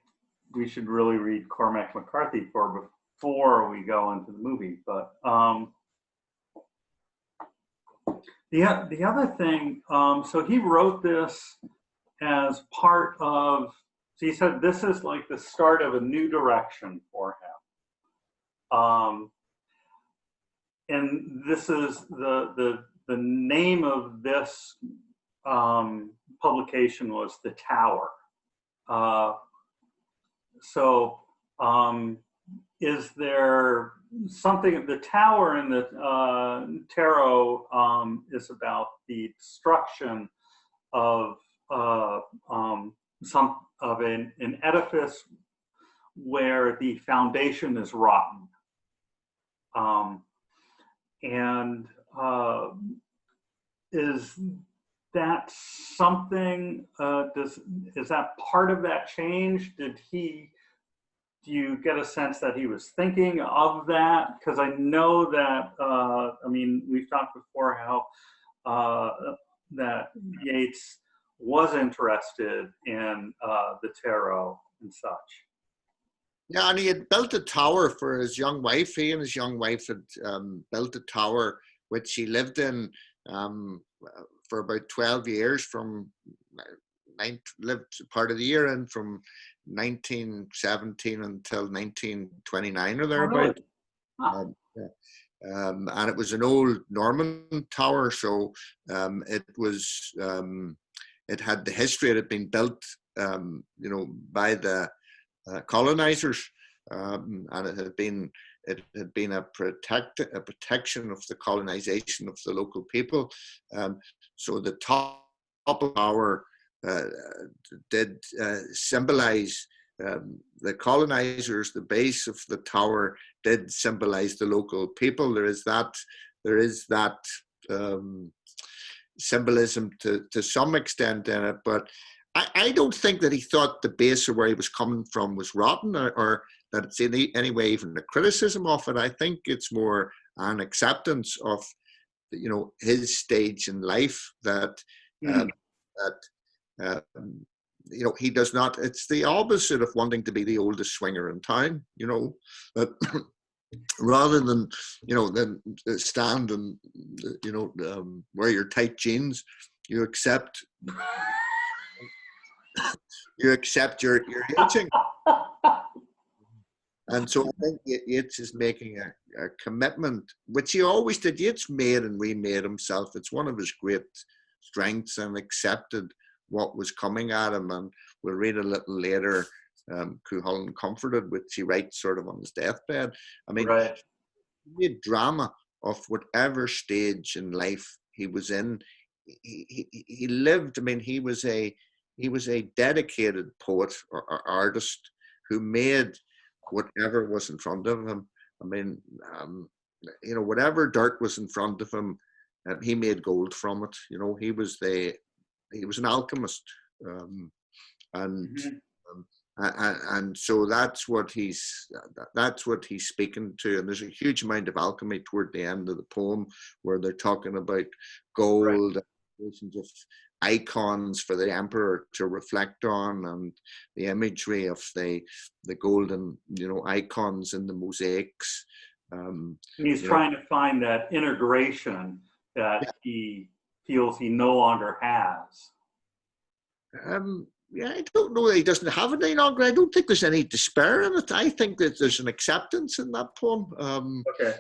[SPEAKER 1] we should really read Cormac McCarthy for before we go into the movie. But the other thing, so he wrote this as part of. So he said this is like the start of a new direction for him. And this is the name of this publication was The Tower. Is there something, the Tower in the tarot is about the destruction of an edifice where the foundation is rotten. Is that something, is that part of that change? Do you get a sense that he was thinking of that? Because I know that, we've talked before how that Yeats was interested in the tarot and such.
[SPEAKER 2] Yeah, and he had built a tower for his young wife. He and his young wife had built a tower which he lived in for about 12 years, lived part of the year in from 1917 until 1929 or thereabouts.
[SPEAKER 1] Oh, really?
[SPEAKER 2] And it was an old Norman tower, so it was it had the history. It had been built, by the colonizers, and it had been a protection of the colonization of the local people. So the top of the tower did symbolize the colonizers. The base of the tower did symbolize the local people. There is that symbolism to some extent in it, but I don't think that he thought the base of where he was coming from was rotten, or that it's in any way even a criticism of it. I think it's more an acceptance of, his stage in life, that he does not. It's the opposite of wanting to be the oldest swinger in town. Rather than stand and wear your tight jeans, you accept. You accept your aging. And so I think Yeats is making a commitment, which he always did. Yeats made and remade himself. It's one of his great strengths, and accepted what was coming at him. And we'll read a little later, Cuchulainn Comforted, which he writes sort of on his deathbed. I mean,
[SPEAKER 1] right.
[SPEAKER 2] He made drama of whatever stage in life he was in. He lived, he was a dedicated poet or artist who made whatever was in front of him. Whatever dirt was in front of him, he made gold from it. He was an alchemist, And so that's what he's speaking to. And there's a huge amount of alchemy toward the end of the poem, where they're talking about gold, of icons for the emperor to reflect on, and the imagery of the golden, icons in the mosaics.
[SPEAKER 1] He's trying to find that integration that he feels he no longer has.
[SPEAKER 2] Yeah, I don't know that he doesn't have it any longer. I don't think there's any despair in it. I think that there's an acceptance in that poem.
[SPEAKER 1] Okay.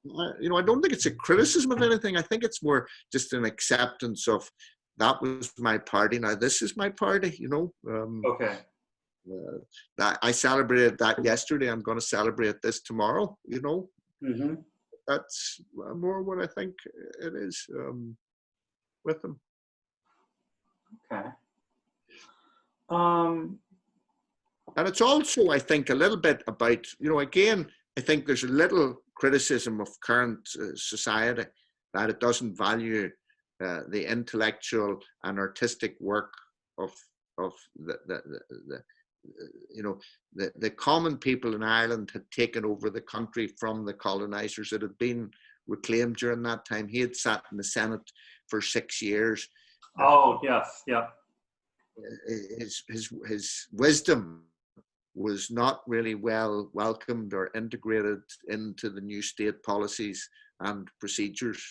[SPEAKER 2] I don't think it's a criticism of anything. I think it's more just an acceptance of, that was my party, now this is my party,
[SPEAKER 1] Okay.
[SPEAKER 2] That I celebrated that yesterday, I'm going to celebrate this tomorrow,
[SPEAKER 1] Mm-hmm.
[SPEAKER 2] That's more what I think it is with them.
[SPEAKER 1] Okay.
[SPEAKER 2] And it's also, I think, a little bit about, again, I think there's a little criticism of current society, that it doesn't value the intellectual and artistic work of the common people in Ireland had taken over the country from the colonizers. It had been reclaimed during that time. He had sat in the Senate for 6 years.
[SPEAKER 1] Oh, yes, yeah.
[SPEAKER 2] His wisdom was not really well welcomed or integrated into the new state policies and procedures.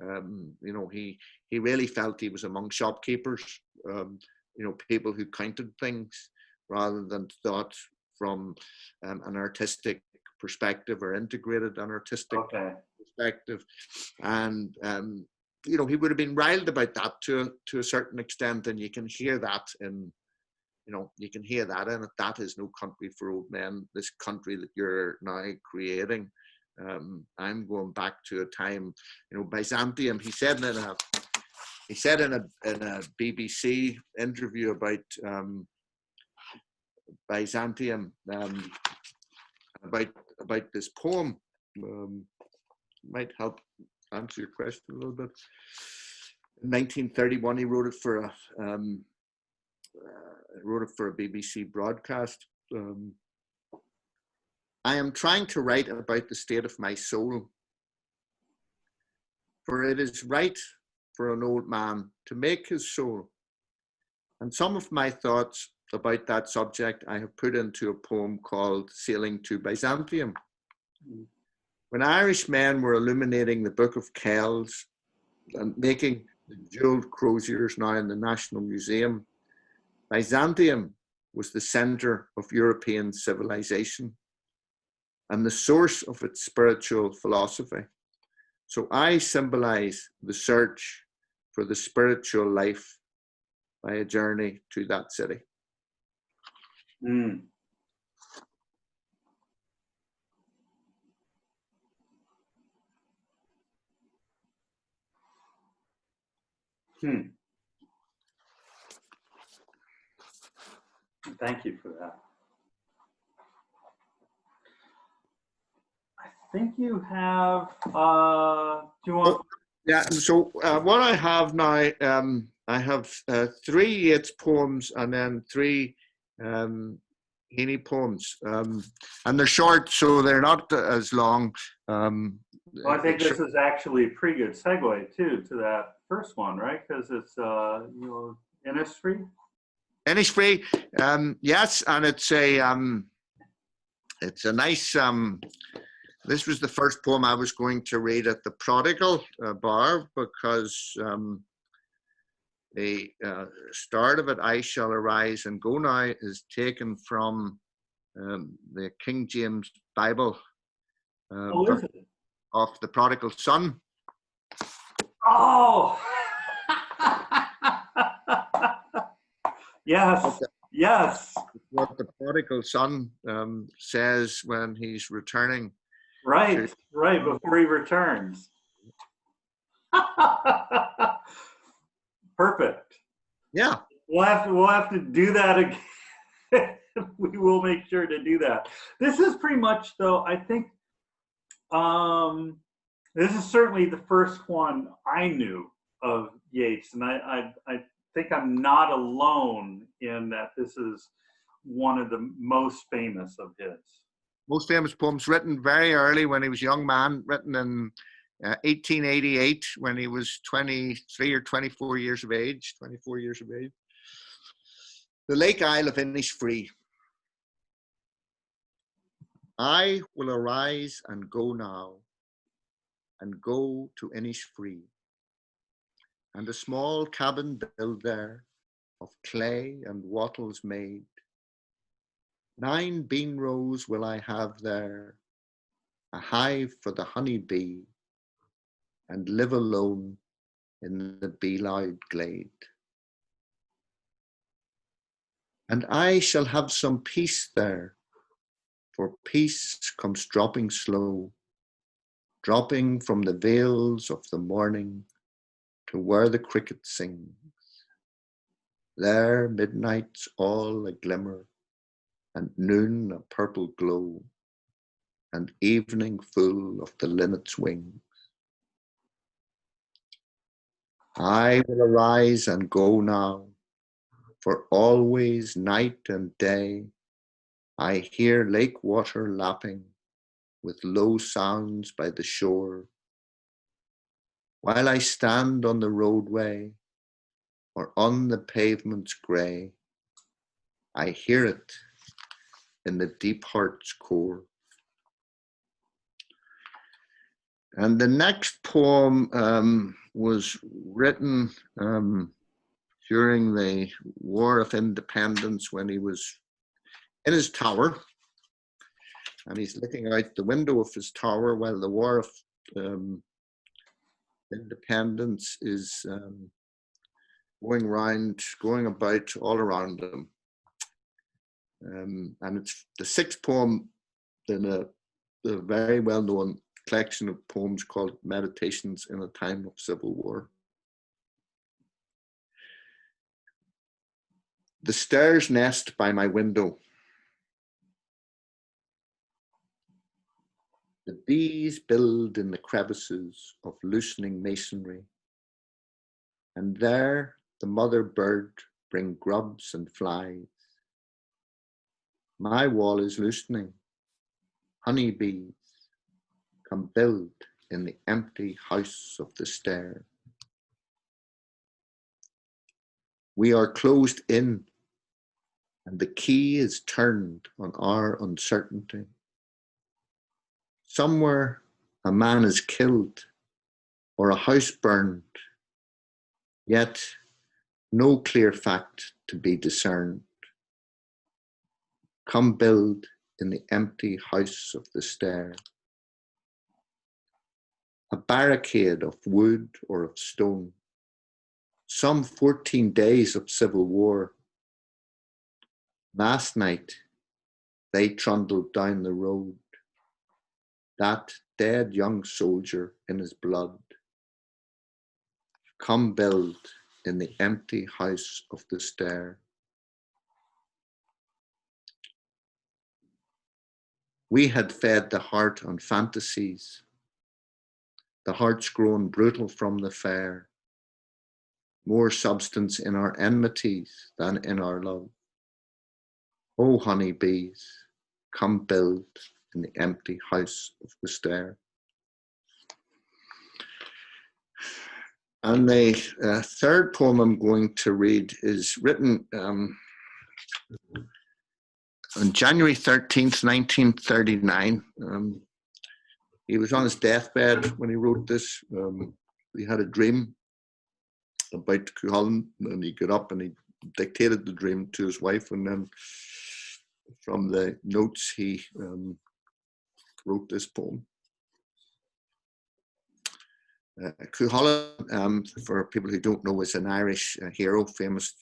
[SPEAKER 2] He really felt he was among shopkeepers, people who counted things rather than thought from an artistic perspective, or integrated an artistic perspective. And he would have been riled about that to a certain extent, and you can hear that in it. That is no country for old men, this country that you're now creating. I'm going back to a time, Byzantium. He said in a BBC interview about Byzantium, about this poem, might help answer your question a little bit. In 1931, he wrote it for a BBC broadcast. I am trying to write about the state of my soul, for it is right for an old man to make his soul. And some of my thoughts about that subject I have put into a poem called Sailing to Byzantium. When Irish men were illuminating the Book of Kells and making the jeweled croziers now in the National Museum, Byzantium was the center of European civilization and the source of its spiritual philosophy. So I symbolize the search for the spiritual life by a journey to that city.
[SPEAKER 1] Mm. Thank you for that. I think you have, do you want?
[SPEAKER 2] Yeah, so what I have now, I have 3 Yeats poems and then 3 Heaney poems. And they're short, so they're not as long.
[SPEAKER 1] Well, I think this is actually a pretty good segue too to that first one, right? Because it's Innisfree.
[SPEAKER 2] Innisfree, yes, and it's a nice. This was the first poem I was going to read at the Prodigal bar, because the start of it, "I shall arise and go now," is taken from the King James Bible of the Prodigal Son.
[SPEAKER 1] Oh, yes, yes.
[SPEAKER 2] What the Prodigal Son says when he's returning.
[SPEAKER 1] Right before he returns. Perfect.
[SPEAKER 2] Yeah.
[SPEAKER 1] We'll have to do that again. We will make sure to do that. This is pretty much, though, I think this is certainly the first one I knew of Yeats, and I think I'm not alone in that. This is one of the most famous of his.
[SPEAKER 2] Most famous poems written very early when he was a young man, written in 1888 when he was 23 or 24 years of age, 24 years of age. The Lake Isle of Innisfree. I will arise and go now, and go to Innisfree, and a small cabin build there, of clay and wattles made. 9 bean rows will I have there, a hive for the honey bee, and live alone in the bee-loud glade. And I shall have some peace there, for peace comes dropping slow, dropping from the vales of the morning to where the cricket sings. There midnight's all a glimmer, and noon a purple glow, and evening full of the linnet's wings. I will arise and go now, for always night and day I hear lake water lapping with low sounds by the shore, while I stand on the roadway or on the pavement's grey, I hear it in the deep heart's core. And the next poem was written during the War of Independence when he was in his tower, and he's looking out the window of his tower while the War of Independence is going about all around him. And it's the 6th poem in a very well-known collection of poems called Meditations in a Time of Civil War. The stars nest by my window. The bees build in the crevices of loosening masonry, and there the mother bird bring grubs and flies. My wall is loosening. Honeybees come build in the empty house of the stair. We are closed in, and the key is turned on our uncertainty. Somewhere a man is killed or a house burned, yet no clear fact to be discerned. Come build in the empty house of the stair. A barricade of wood or of stone. Some 14 days of civil war. Last night they trundled down the road, that dead young soldier in his blood. Come build in the empty house of the stair. We had fed the heart on fantasies, the heart's grown brutal from the fair, more substance in our enmities than in our love. Oh, honeybees, come build in the empty house of the stair. And the 3rd poem I'm going to read is written on January 13th, 1939. He was on his deathbed when he wrote this. He had a dream about Cuchulainn, and he got up and he dictated the dream to his wife, and then from the notes he wrote this poem. Cuchulainn, for people who don't know, is an Irish hero, famous,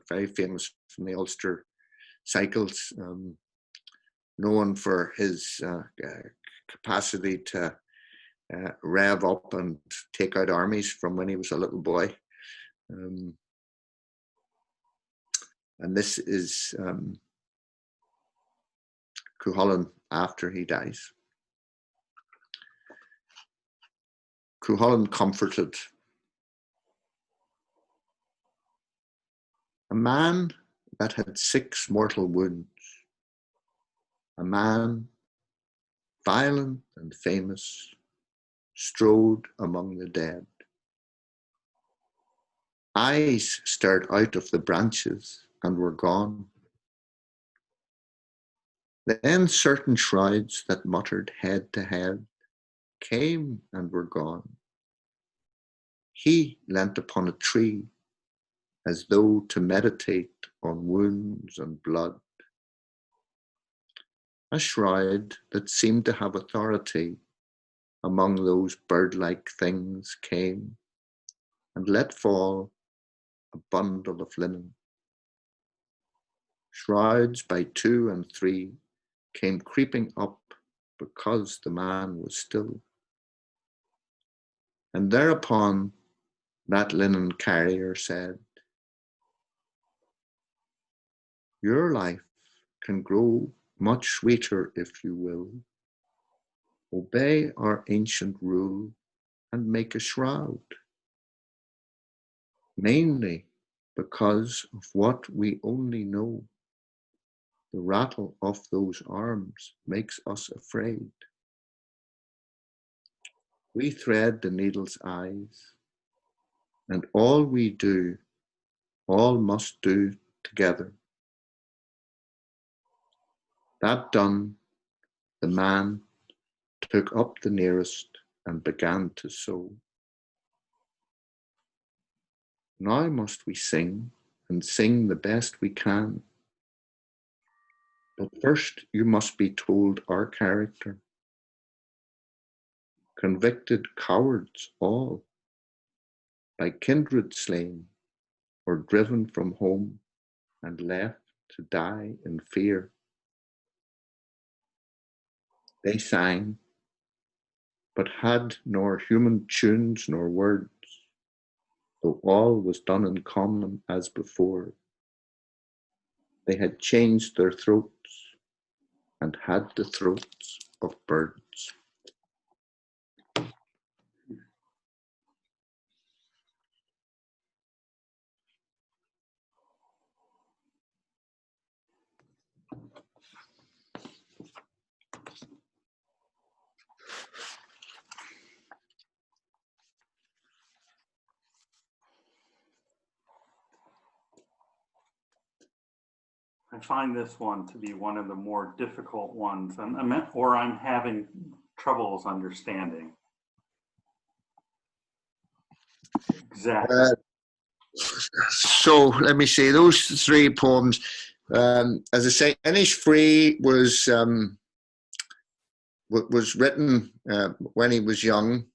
[SPEAKER 2] very famous from the Ulster cycles, known for his capacity to rev up and take out armies from when he was a little boy. And this is Cuchulainn after he dies. Cuchulainn comforted. A man that had 6 mortal wounds, a man, violent and famous, strode among the dead. Eyes stared out of the branches and were gone. Then certain shrouds that muttered head to head came and were gone. He leant upon a tree as though to meditate on wounds and blood. A shroud that seemed to have authority among those bird-like things came and let fall a bundle of linen. Shrouds by 2 and 3 came creeping up because the man was still. And thereupon that linen carrier said, "Your life can grow much sweeter if you will. Obey our ancient rule and make a shroud. Mainly because of what we only know. The rattle of those arms makes us afraid. We thread the needle's eyes, and all we do, all must do together." That done, the man took up the nearest and began to sew. Now must we sing, and sing the best we can. But first you must be told our character. Convicted cowards all, by kindred slain, or driven from home and left to die in fear. They sang, but had nor human tunes nor words, though all was done in common as before. They had changed their throats and had the throats of birds.
[SPEAKER 1] I find this one to be one of the more difficult ones, or I'm having troubles understanding. Exactly.
[SPEAKER 2] So let me see, those 3 poems, as I say, Innisfree was written when he was young.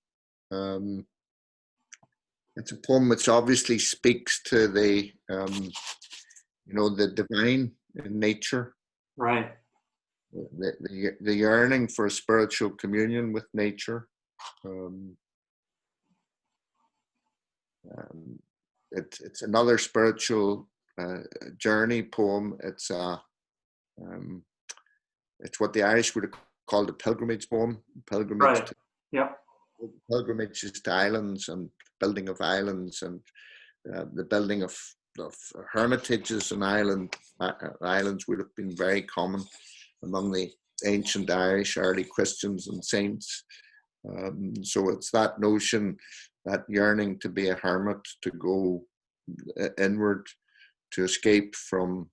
[SPEAKER 2] It's a poem which obviously speaks to the, the divine in nature.
[SPEAKER 1] Right.
[SPEAKER 2] The yearning for a spiritual communion with nature. It's another spiritual journey poem. It's what the Irish would have called a pilgrimage poem.
[SPEAKER 1] Right.
[SPEAKER 2] Pilgrimages to islands and building of islands and the building of hermitages and islands would have been very common among the ancient Irish, early Christians and saints. So it's that notion, that yearning to be a hermit, to go inward, to escape from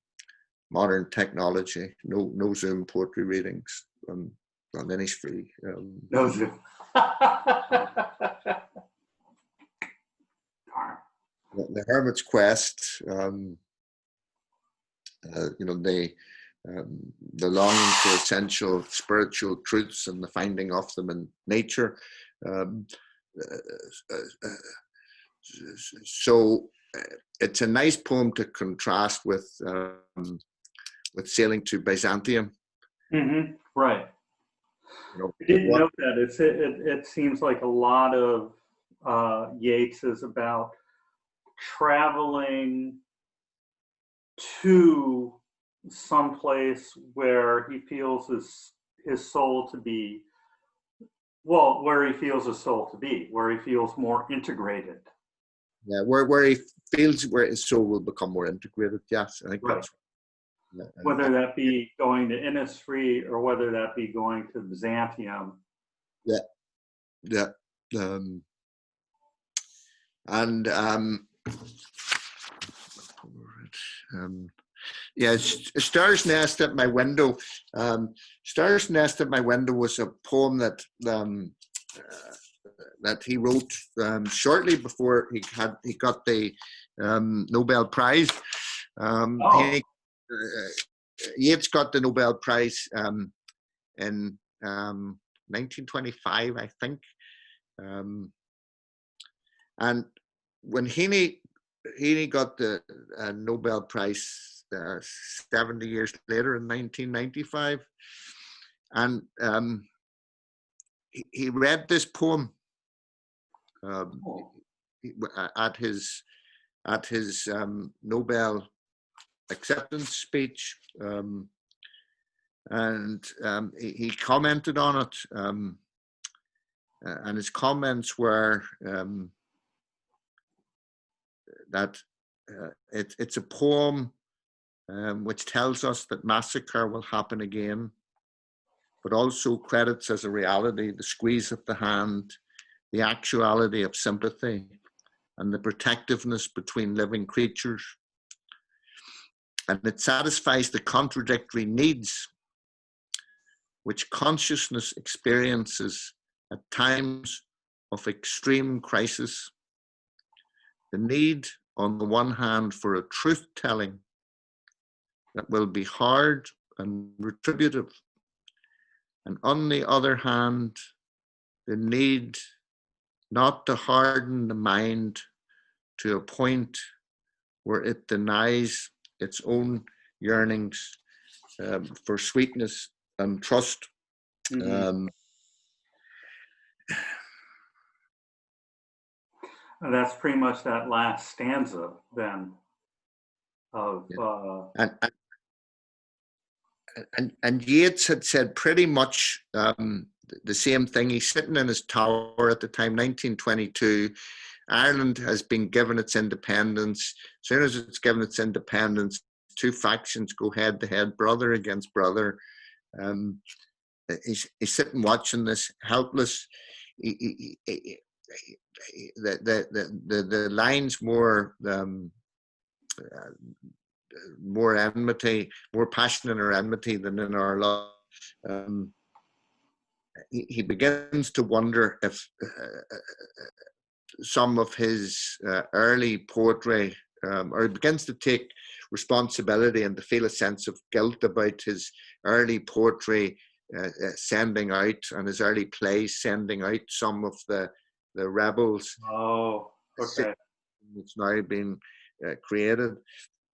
[SPEAKER 2] modern technology. No Zoom poetry readings on Innisfree.
[SPEAKER 1] No Zoom.
[SPEAKER 2] The Hermit's Quest, the longing for essential spiritual truths and the finding of them in nature. So it's a nice poem to contrast with Sailing to Byzantium.
[SPEAKER 1] Mm-hmm. Right. I didn't note that. It seems like a lot of Yeats is about traveling to some place where he feels his soul to be, where he feels his soul to be, where he feels more integrated.
[SPEAKER 2] Yeah, where he feels where his soul will become more integrated. Yes, I think
[SPEAKER 1] Right.
[SPEAKER 2] that's. Yeah,
[SPEAKER 1] Whether that be going to Innisfree or whether that be going to Byzantium.
[SPEAKER 2] yeah, yeah. Um, and yeah, Star's Nest at My Window. Star's Nest at My Window was a poem that that he wrote shortly before he got the Nobel Prize. Yeats got the Nobel Prize in 1925, I think. And when Heaney got the Nobel Prize 70 years later in 1995, and he read this poem at his Nobel acceptance speech, and he commented on it, and his comments were that it's a poem which tells us that massacre will happen again, but also credits as a reality the squeeze of the hand, the actuality of sympathy, and the protectiveness between living creatures. And it satisfies the contradictory needs which consciousness experiences at times of extreme crisis. The need, on the one hand, for a truth-telling that will be hard and retributive, and on the other hand, the need not to harden the mind to a point where it denies its own yearnings for sweetness and trust.
[SPEAKER 1] And that's pretty much that last stanza then of
[SPEAKER 2] and Yeats had said pretty much the same thing. He's sitting in his tower at the time, 1922. Ireland has been given its independence. As soon as it's given its independence, two factions go head to head, brother against brother. He's sitting watching this, helpless. The lines more enmity, more passion in our enmity than in our love. He begins to wonder if some of his early poetry, or he begins to take responsibility and to feel a sense of guilt about his early poetry sending out, and his early plays sending out some of the rebels.
[SPEAKER 1] Oh, okay.
[SPEAKER 2] It's now been created.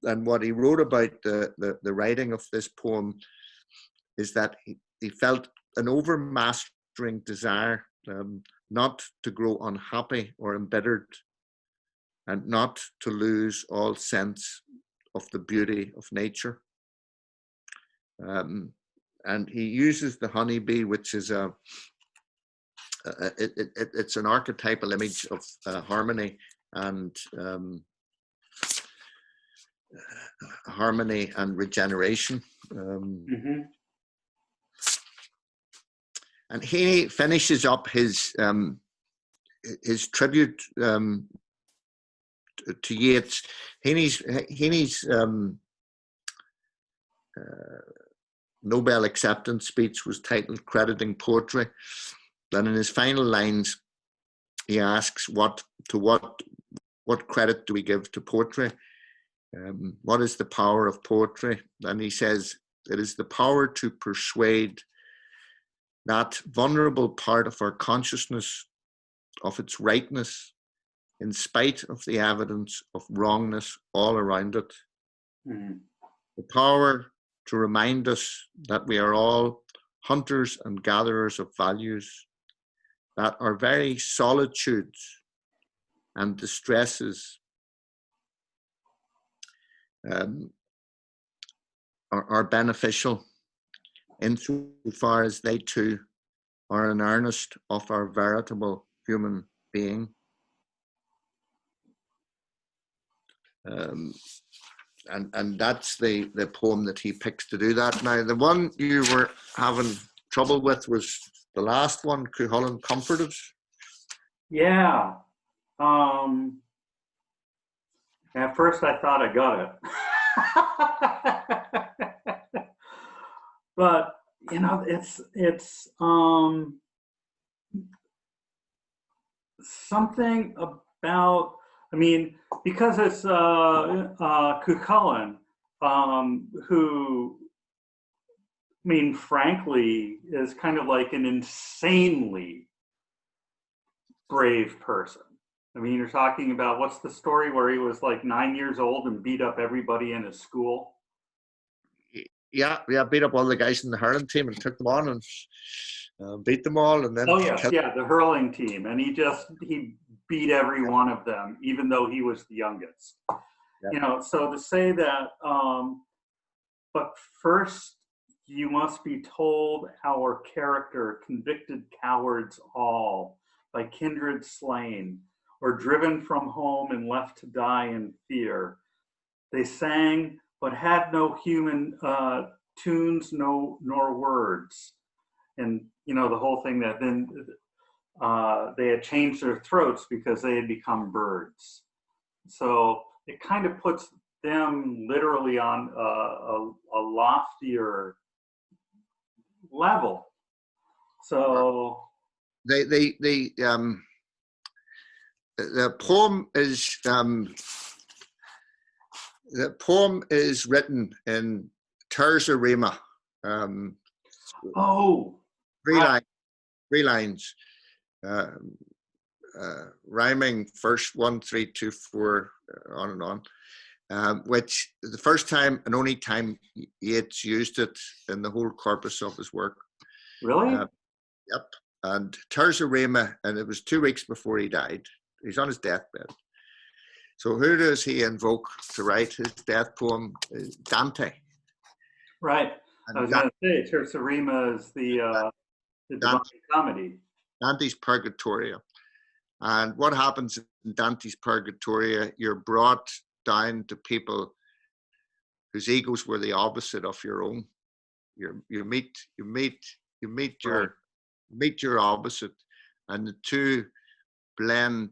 [SPEAKER 2] And what he wrote about the writing of this poem is that he felt an overmastering desire not to grow unhappy or embittered, and not to lose all sense of the beauty of nature. And he uses the honeybee, which is it's an archetypal image of harmony and regeneration. And he finishes up his tribute to Yeats. Heaney's Nobel acceptance speech was titled "Crediting Poetry," and in his final lines, he asks, "What credit do we give to poetry? What is the power of poetry?" And he says, "It is the power to persuade that vulnerable part of our consciousness of its rightness, in spite of the evidence of wrongness all around it. The power to remind us that we are all hunters and gatherers of values, that our very solitudes and distresses are beneficial insofar as they too are an earnest of our veritable human being." And that's the poem that he picks to do that. Now, the one you were having trouble with was the last one, Cuchulainn Comforted.
[SPEAKER 1] Yeah. At first I thought I got it. But, you know, it's something about, I mean, because it's Cuchulainn, who, I mean, frankly, is kind of like an insanely brave person. I mean, you're talking about, what's the story where he was like 9 years old and beat up everybody in his school?
[SPEAKER 2] Yeah, beat up all the guys in the hurling team and took them on and beat them all, and then
[SPEAKER 1] the hurling team, and he beat every one of them, even though he was the youngest. Yeah. You know, so to say that, but first you must be told our character, convicted cowards all, by kindred slain, or driven from home and left to die in fear. They sang, but had no human tunes, nor words. And, you know, the whole thing that then they had changed their throats because they had become birds. So it kind of puts them literally on a loftier level. So
[SPEAKER 2] the poem is written in terza rima. Three lines, rhyming first 1, 3, 2, 4, on and on. Which the first time and only time Yeats used it in the whole corpus of his work.
[SPEAKER 1] Really?
[SPEAKER 2] Yep. And terza rima, and it was 2 weeks before he died. He's on his deathbed. So who does he invoke to write his death poem? Dante.
[SPEAKER 1] Right. I was going to say, terza rima is the Divine Comedy.
[SPEAKER 2] Dante's Purgatorio. And what happens in Dante's Purgatorio? You're brought down to people whose egos were the opposite of your own. You meet your opposite, and the two blend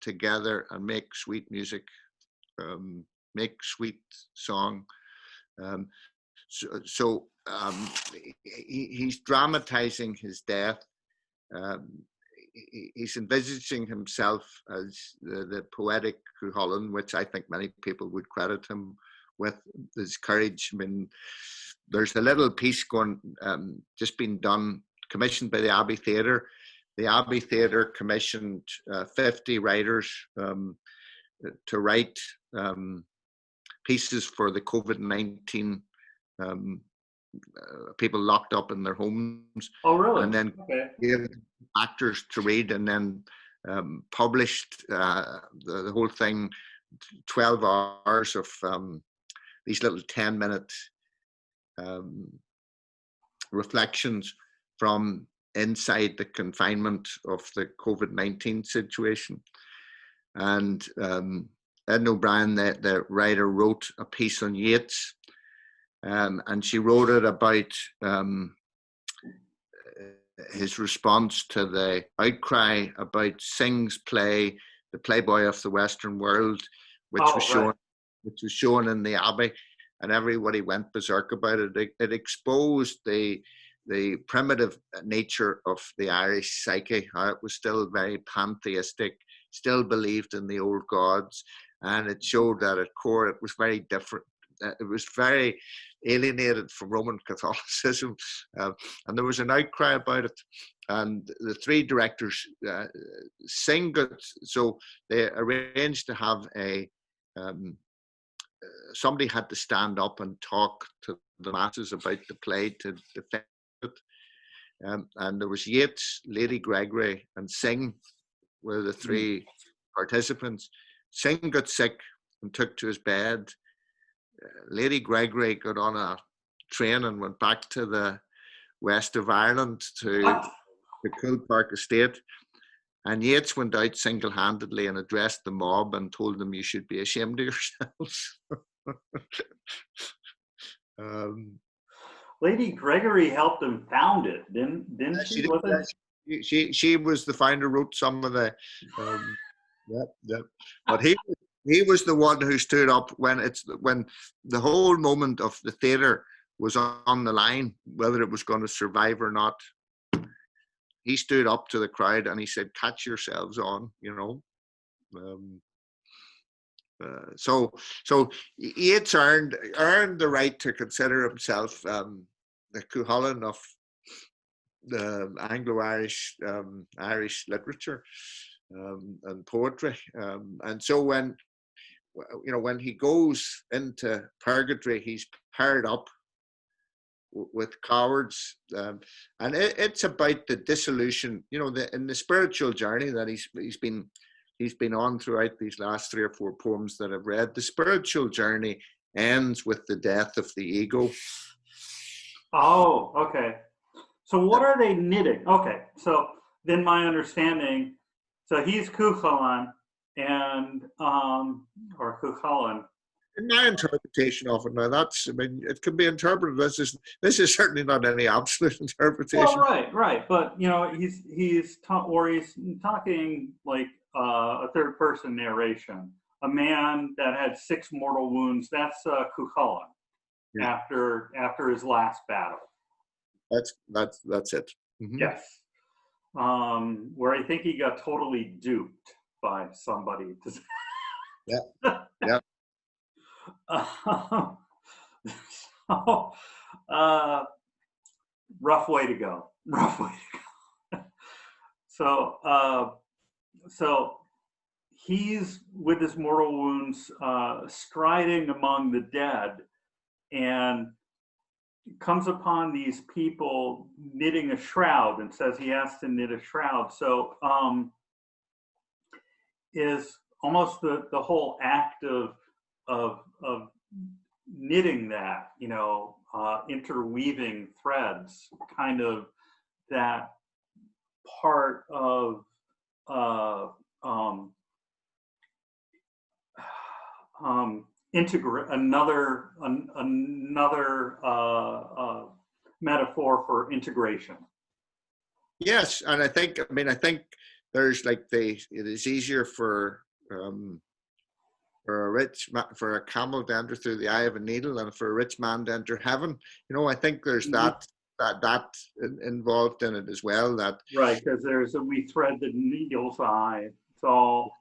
[SPEAKER 2] together and make sweet music, make sweet song. He's dramatizing his death. He's envisaging himself as the poetic Cuchulainn, which I think many people would credit him with his courage. I mean, there's a little piece just been done, commissioned by the Abbey Theatre. The Abbey Theatre commissioned 50 writers to write pieces for the COVID-19 people locked up in their homes.
[SPEAKER 1] Oh, really?
[SPEAKER 2] And then gave actors to read, and then published the whole thing, 12 hours of these little 10-minute reflections from inside the confinement of the COVID-19 situation. And Edna O'Brien, the writer, wrote a piece on Yeats, and she wrote it about his response to the outcry about Synge's play, The Playboy of the Western World, which was shown in the Abbey, and everybody went berserk about it. It exposed the primitive nature of the Irish psyche, how it was still very pantheistic, still believed in the old gods, and it showed that at core it was very different. It was very alienated from Roman Catholicism, and there was an outcry about it. And the 3 directors sing it, so they arranged to have somebody had to stand up and talk to the masses about the play to defend it. And there was Yeats, Lady Gregory, and Synge were the 3 participants. Synge got sick and took to his bed. Lady Gregory got on a train and went back to the west of Ireland to Coolpark Estate. And Yeats went out single-handedly and addressed the mob and told them, "You should be ashamed of yourselves." um,
[SPEAKER 1] Lady Gregory helped him found it, didn't she?
[SPEAKER 2] she, did,
[SPEAKER 1] Wasn't
[SPEAKER 2] she was the founder, wrote some of the, yep, yep. But he was the one who stood up when the whole moment of the theatre was on the line, whether it was going to survive or not. He stood up to the crowd and he said, "Catch yourselves on," you know. So Yeats earned the right to consider himself the Cuchulainn of the Anglo-Irish Irish literature and poetry, and so when he goes into purgatory, he's paired up with cowards, and it's about the dissolution, in the spiritual journey that he's been on throughout these last 3 or 4 poems that I've read. The spiritual journey ends with the death of the ego.
[SPEAKER 1] Oh, okay. So what are they knitting? Okay, so then my understanding, so he's Cuchulainn and or Cuchulainn.
[SPEAKER 2] In my interpretation of it, now it can be interpreted. This is certainly not any absolute interpretation.
[SPEAKER 1] Well, right, but he's talking like a third person narration. A man that had 6 mortal wounds. That's Cuchulainn. Yeah. After his last battle.
[SPEAKER 2] That's it. Mm-hmm.
[SPEAKER 1] Yes. Where I think he got totally duped by somebody.
[SPEAKER 2] Yeah. Yeah.
[SPEAKER 1] So, rough way to go. So he's with his mortal wounds, striding among the dead, and comes upon these people knitting a shroud, and says he has to knit a shroud. So is almost the whole act of knitting that, interweaving threads, kind of that part of another metaphor for integration.
[SPEAKER 2] Yes, and I think there's it is easier for a camel to enter through the eye of a needle than for a rich man to enter heaven. I think there's that involved in it as well. That
[SPEAKER 1] right, because we thread the needle's eye. It's all,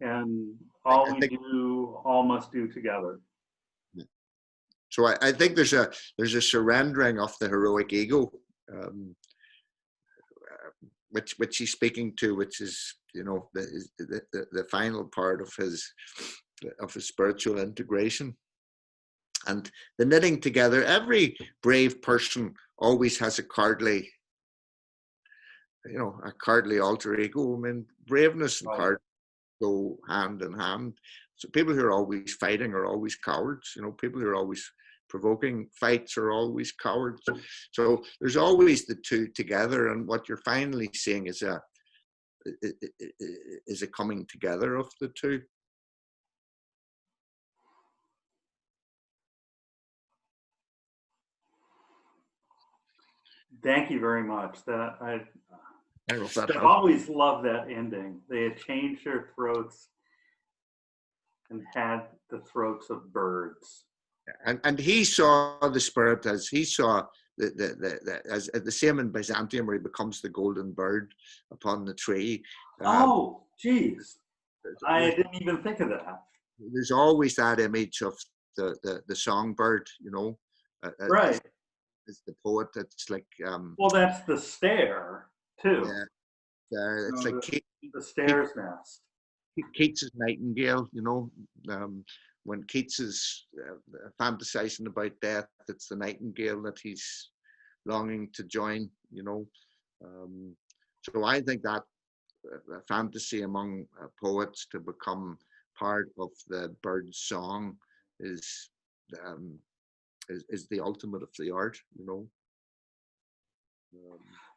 [SPEAKER 1] and all we do, all must do together.
[SPEAKER 2] So I think there's a surrendering of the heroic ego, which he's speaking to, which is the final part of his spiritual integration, and the knitting together. Every brave person always has a cowardly alter ego. I mean, braveness and courage go hand in hand. So people who are always fighting are always cowards. People who are always provoking fights are always cowards. So there's always the two together, and what you're finally seeing is a coming together of the two.
[SPEAKER 1] Thank you very much. I've always loved that ending. They had changed their throats and had the throats of birds.
[SPEAKER 2] And he saw the spirit as he saw as the same in Byzantium, where he becomes the golden bird upon the tree.
[SPEAKER 1] Oh, geez. I didn't even think of that.
[SPEAKER 2] There's always that image of the songbird,
[SPEAKER 1] right.
[SPEAKER 2] As the poet. It's like
[SPEAKER 1] well, that's the stare too.
[SPEAKER 2] Yeah, it's like
[SPEAKER 1] the stare's nest.
[SPEAKER 2] Keats's nightingale, when Keats is fantasizing about death, it's the nightingale that he's longing to join, So I think that fantasy among poets to become part of the bird's song is the ultimate of the art,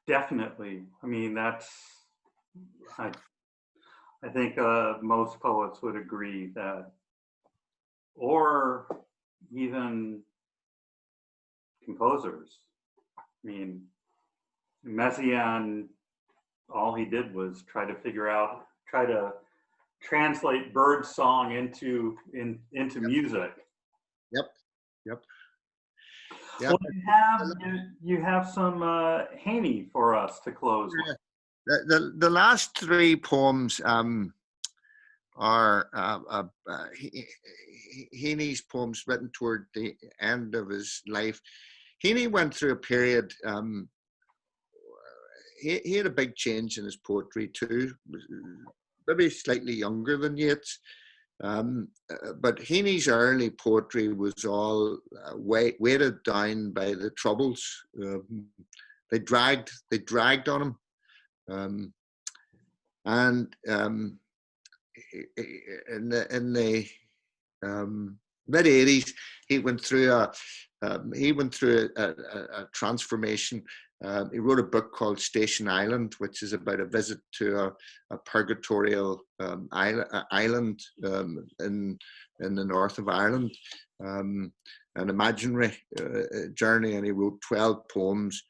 [SPEAKER 1] Definitely. I mean, that's I, I think most poets would agree that, or even composers. I mean, Messiaen, all he did was try to translate bird song into music.
[SPEAKER 2] Yep, yep, yep.
[SPEAKER 1] Well, you have some Heaney for us to close with.
[SPEAKER 2] The last three poems are Heaney's poems written toward the end of his life. Heaney went through a period. He had a big change in his poetry too. Maybe slightly younger than Yeats, but Heaney's early poetry was all weighted down by the troubles. They dragged on him, and in the mid-80s, he went through a transformation. He wrote a book called Station Island, which is about a visit to a purgatorial island in the north of Ireland, an imaginary journey, and he wrote 12 poems,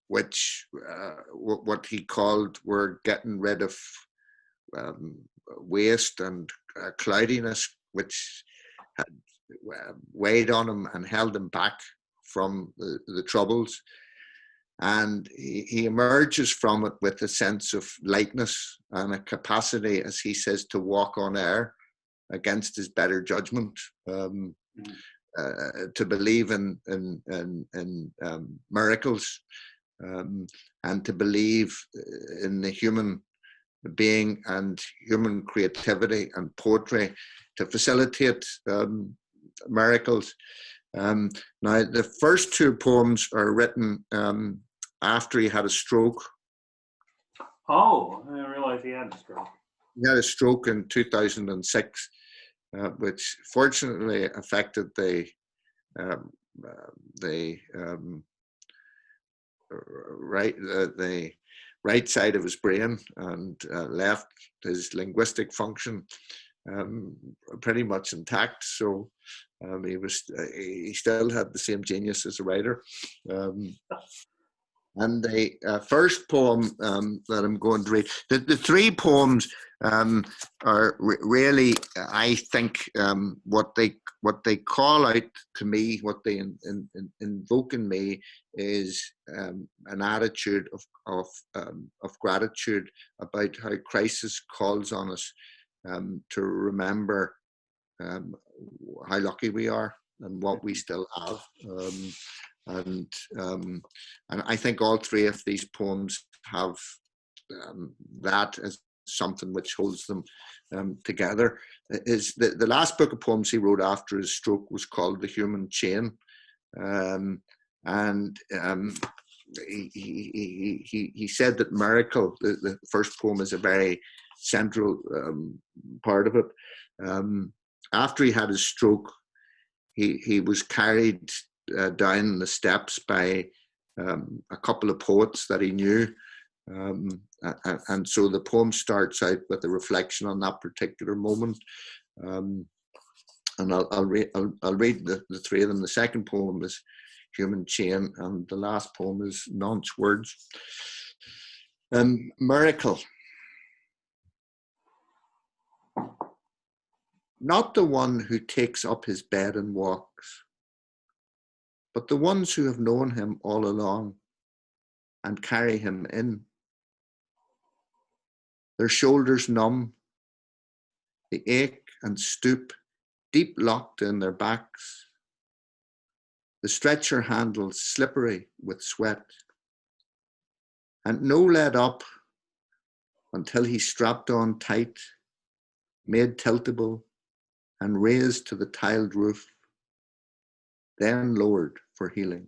[SPEAKER 2] which what he called were getting rid of waste and cloudiness, which had weighed on him and held him back from the troubles. And he emerges from it with a sense of lightness and a capacity, as he says, to walk on air against his better judgment, to believe in miracles, and to believe in the human being and human creativity and poetry to facilitate miracles. Now, the first two poems are written after he had a stroke.
[SPEAKER 1] Oh, I didn't realize he had a stroke.
[SPEAKER 2] He had a stroke in 2006, which fortunately affected the right side of his brain and left his linguistic function pretty much intact. So he still had the same genius as a writer. And the first poem that I'm going to read, the three poems are really, I think, what they call out to me, what they invoke in me, is an attitude of gratitude about how crisis calls on us to remember how lucky we are and what we still have. And I think all three of these poems have that as something which holds them together. Is the last book of poems he wrote after his stroke was called The Human Chain, and he said that miracle, the first poem, is a very central part of it. After he had his stroke, he was carried down the steps by a couple of poets that he knew, and so the poem starts out with a reflection on that particular moment. And I'll read the three of them. The second poem is Human Chain, and the last poem is Nonce Words. Miracle. Not the one who takes up his bed and walks, but the ones who have known him all along and carry him in. Their shoulders numb, the ache and stoop deep locked in their backs, the stretcher handles slippery with sweat, and no let up until he's strapped on tight, made tiltable, and raised to the tiled roof, then lowered for healing.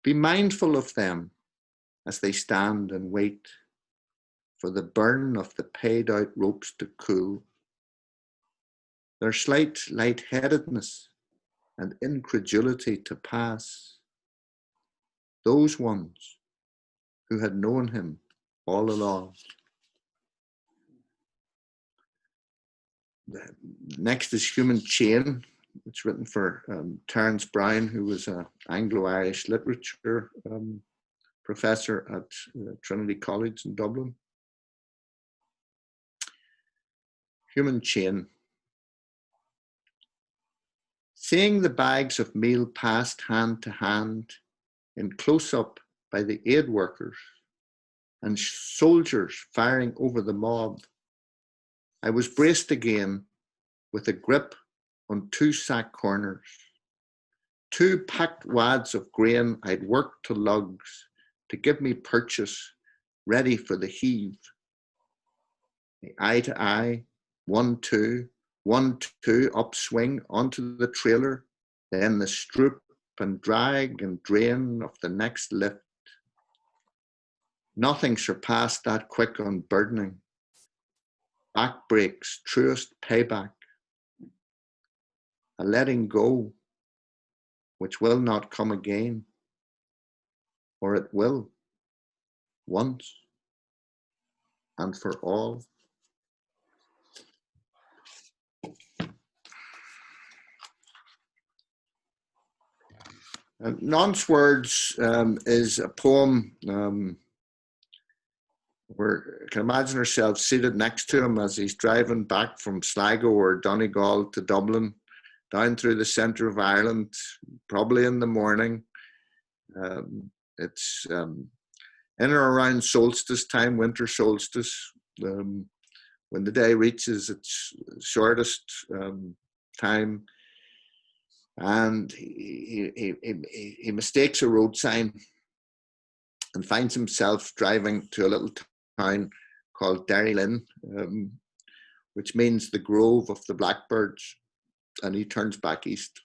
[SPEAKER 2] Be mindful of them as they stand and wait for the burn of the paid out ropes to cool, their slight lightheadedness and incredulity to pass. Those ones who had known him all along. Next is Human Chain. It's written for Terence Brown, who was an Anglo-Irish literature professor at Trinity College in Dublin. Human Chain. Seeing the bags of meal passed hand to hand in close-up by the aid workers and soldiers firing over the mob, I was braced again with a grip on two sack corners, two packed wads of grain I'd worked to lugs to give me purchase, ready for the heave. The eye to eye, 1, 2, 1, 2, upswing onto the trailer, then the stroop and drag and drain of the next lift. Nothing surpassed that quick unburdening. Back breaks, truest payback. A letting go, which will not come again, or it will, once and for all. Nonce Words is a poem where you can imagine ourselves seated next to him as he's driving back from Sligo or Donegal to Dublin, down through the centre of Ireland, probably in the morning. It's in or around solstice time, winter solstice, when the day reaches its shortest time. And he mistakes a road sign and finds himself driving to a little town called Derrylin, which means the grove of the blackbirds, and he turns back east.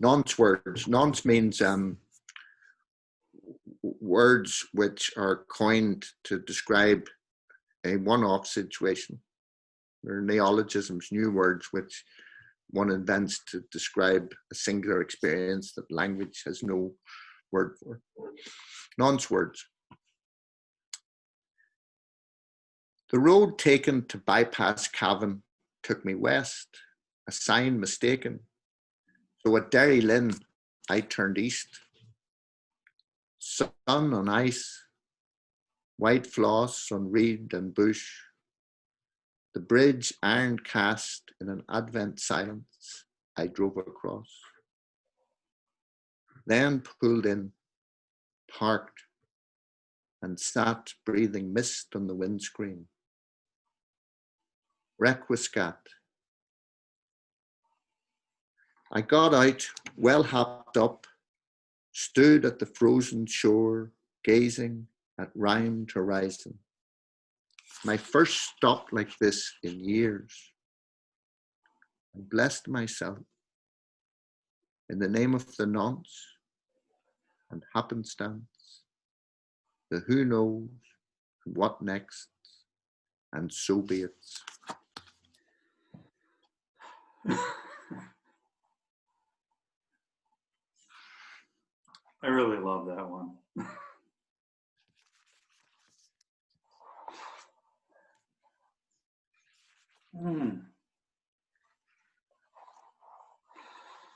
[SPEAKER 2] Nonce words. Nonce means words which are coined to describe a one-off situation. They're neologisms, new words which one invents to describe a singular experience that language has no word for. Nonce words. The road taken to bypass Cavan took me west, a sign mistaken. So at Derrylin, I turned east. Sun on ice, white floss on reed and bush, the bridge iron cast in an advent silence, I drove across. Then pulled in, parked, and sat breathing mist on the windscreen. Requiescat. I got out, well hopped up, stood at the frozen shore, gazing at rhymed horizon. My first stop like this in years. I blessed myself in the name of the nonce and happenstance, the who knows and what next, and so be it.
[SPEAKER 1] I really love that one.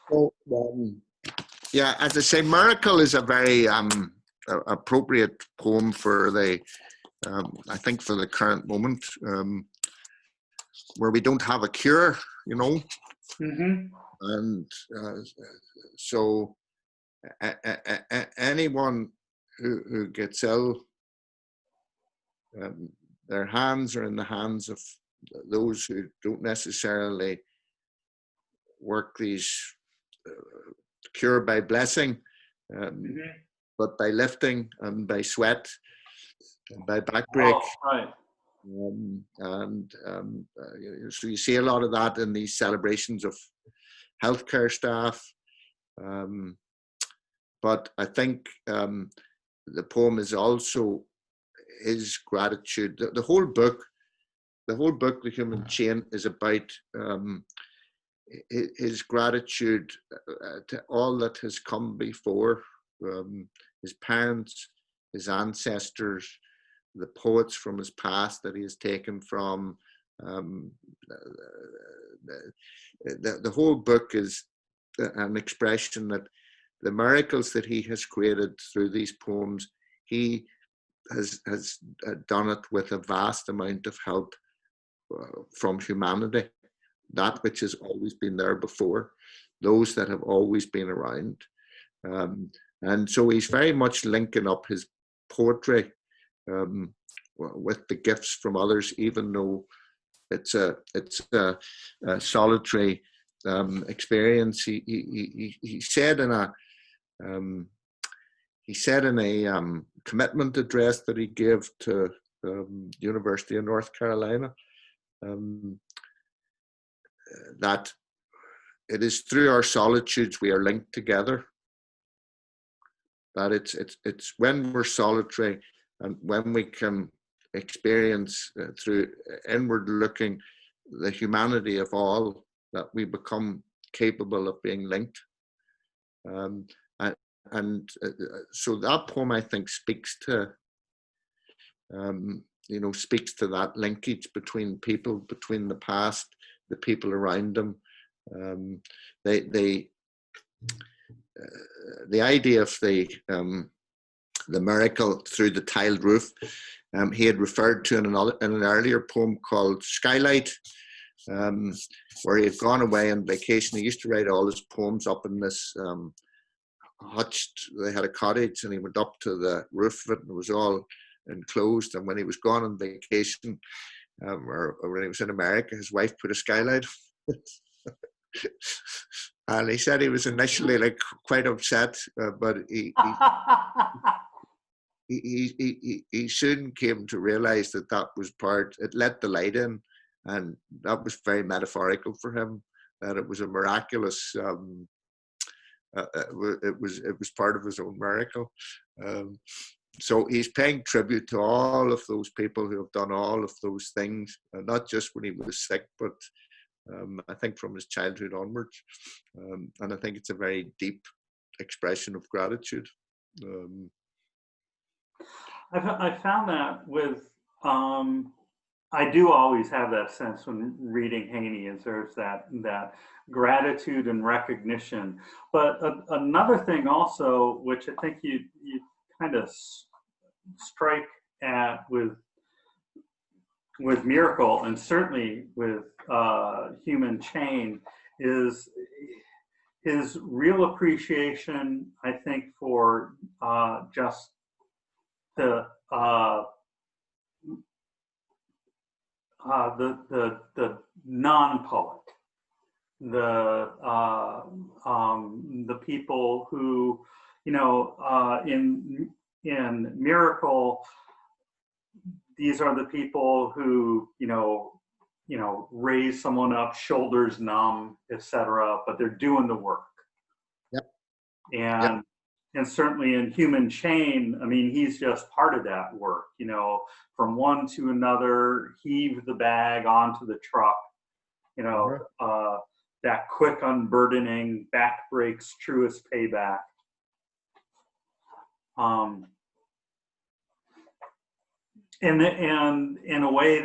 [SPEAKER 2] So, yeah, as I say, Miracle is a very appropriate poem for the, I think, for the current moment, where we don't have a cure, you know.
[SPEAKER 1] Mm-hmm.
[SPEAKER 2] And so anyone who gets ill, their hands are in the hands of those who don't necessarily work these cure by blessing, but by lifting and by sweat and by backbreak.
[SPEAKER 1] Oh, right.
[SPEAKER 2] So you see a lot of that in these celebrations of healthcare staff. But I think the poem is also his gratitude. The whole book, The Human Chain, is about his gratitude to all that has come before, his parents, his ancestors, the poets from his past that he has taken from. The whole book is an expression that the miracles that he has created through these poems, he has done it with a vast amount of help from humanity, that which has always been there before, those that have always been around. And so he's very much linking up his poetry with the gifts from others, even though it's a solitary experience. He said in a commitment address that he gave to the University of North Carolina, that it is through our solitudes we are linked together. That it's when we're solitary and when we can experience through inward looking the humanity of all, that we become capable of being linked. So that poem, I think, speaks to speaks to that linkage between people, between the past, the people around them. The idea of the miracle through the tiled roof, he had referred to in an earlier poem called Skylight, where he had gone away on vacation. He used to write all his poems up in this hutched, they had a cottage, and he went up to the roof of it, and it was all enclosed. And when he was gone on vacation, or when he was in America, his wife put a skylight. And he said he was initially like quite upset, but he soon came to realize that was part, it let the light in, and that was very metaphorical for him, that it was a miraculous, it was part of his own miracle. So he's paying tribute to all of those people who have done all of those things, not just when he was sick, but I think from his childhood onwards. And I think it's a very deep expression of gratitude.
[SPEAKER 1] I found that with, I do always have that sense when reading Heaney, is there's that gratitude and recognition. But another thing also, which I think you kind of strike at with Miracle, and certainly with Human Chain, is his real appreciation, I think, for just the non-poet, the people who, in Miracle, these are the people who, raise someone up, shoulders numb, etc., but they're doing the work.
[SPEAKER 2] Yep.
[SPEAKER 1] And certainly in Human Chain, I mean, he's just part of that work, from one to another, heave the bag onto the truck, that quick unburdening, back breaks, truest payback. And in a way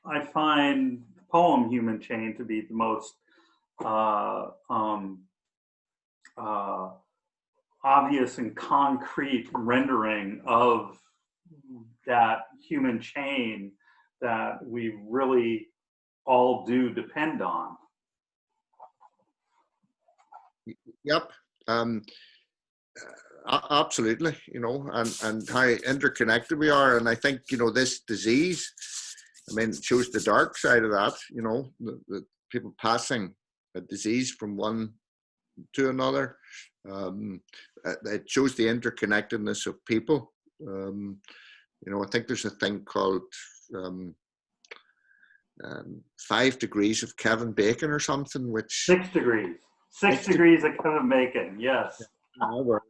[SPEAKER 1] I find the poem Human Chain to be the most obvious and concrete rendering of that human chain that we really all do depend on.
[SPEAKER 2] Yep. Absolutely, and how interconnected we are. And I think, this disease, shows the dark side of that, the people passing a disease from one to another. It shows the interconnectedness of people. I think there's a thing called 5 degrees of Kevin Bacon or something, which
[SPEAKER 1] 6 degrees. 6 degrees of Kevin Bacon, yes.
[SPEAKER 2] Where,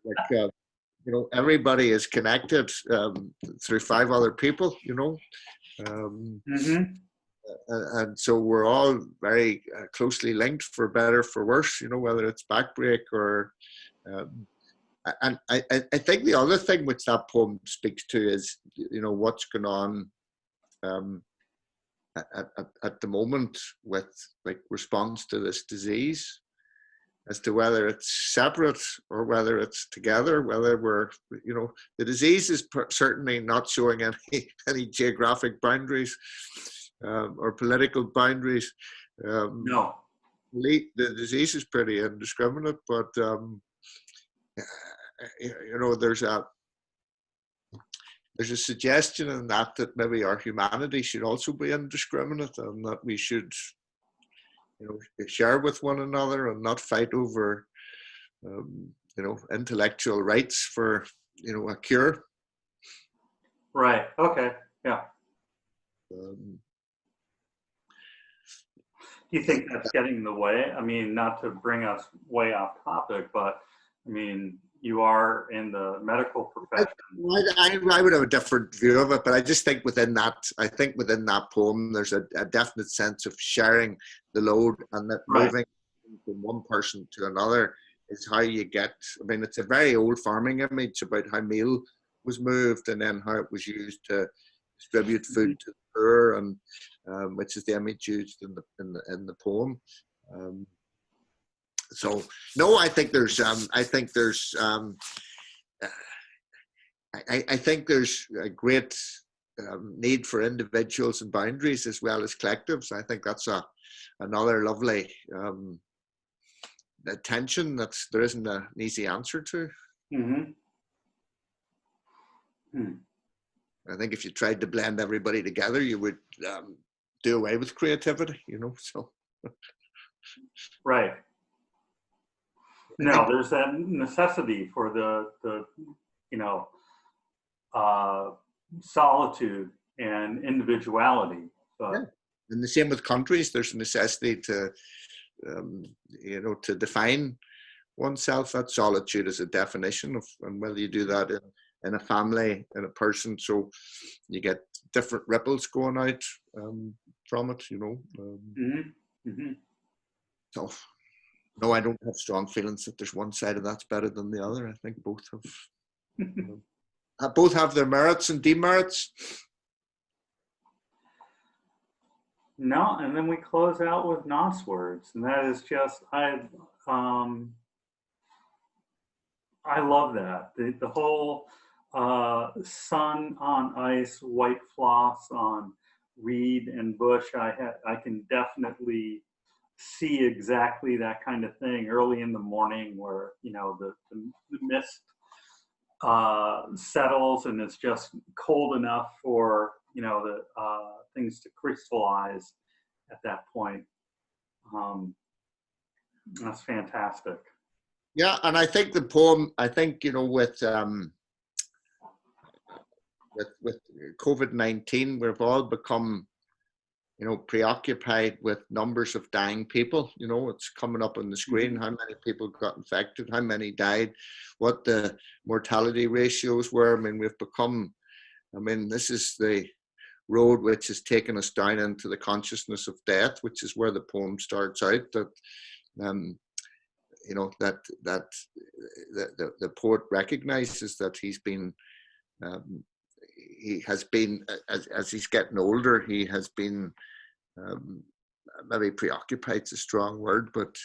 [SPEAKER 2] everybody is connected through 5 other people,
[SPEAKER 1] Mm-hmm.
[SPEAKER 2] And so we're all very closely linked, for better, for worse, you know, whether it's backbreak or, and I think the other thing which that poem speaks to is, you know, what's going on at the moment with like response to this disease, as to whether it's separate or whether it's together, whether we're, you know, the disease is certainly not showing any geographic boundaries or political boundaries.
[SPEAKER 1] No.
[SPEAKER 2] The disease is pretty indiscriminate, but you know, there's a suggestion in that maybe our humanity should also be indiscriminate, and that we should, you know, share with one another and not fight over, you know, intellectual rights for, you know, a cure.
[SPEAKER 1] Right. Okay. Yeah. Do you think that's getting in the way? I mean, not to bring us way off topic, but I mean, you are in the medical profession.
[SPEAKER 2] I would have a different view of it, but I just think within that, poem, there's a definite sense of sharing the load, and that moving from one person to another is how you get. I mean, it's a very old farming image about how meal was moved and then how it was used to distribute food to the poor, and which is the image used in the poem. So no, I think there's a great need for individuals and boundaries as well as collectives. I think that's another lovely tension that there isn't an easy answer to.
[SPEAKER 1] Mm-hmm.
[SPEAKER 2] I think if you tried to blend everybody together, you would do away with creativity, you know. So
[SPEAKER 1] right. No, there's that necessity for the you know, solitude and individuality. But
[SPEAKER 2] yeah. And the same with countries. There's a necessity to, you know, to define oneself. That solitude is a definition of, and whether you do that in a family, in a person, so you get different ripples going out from it, you know. So, no, I don't have strong feelings that there's one side of that's better than the other. I think both have both have their merits and demerits.
[SPEAKER 1] No, and then we close out with nonce words, and that is just I love that the whole sun on ice, white floss on reed and bush. I can definitely see exactly that kind of thing early in the morning, where, you know, the mist settles and it's just cold enough for, you know, the things to crystallize at that point. That's fantastic.
[SPEAKER 2] Yeah, and I think the poem, I think, you know, with COVID-19, we've all become, you know, preoccupied with numbers of dying people. You know, it's coming up on the screen, how many people got infected, how many died, what the mortality ratios were. I mean, we've become, I mean, this is the road which has taken us down into the consciousness of death, which is where the poem starts out, that, you know, that the poet recognizes that he's been, he has been, as he's getting older, he has been, maybe preoccupied's a strong word, but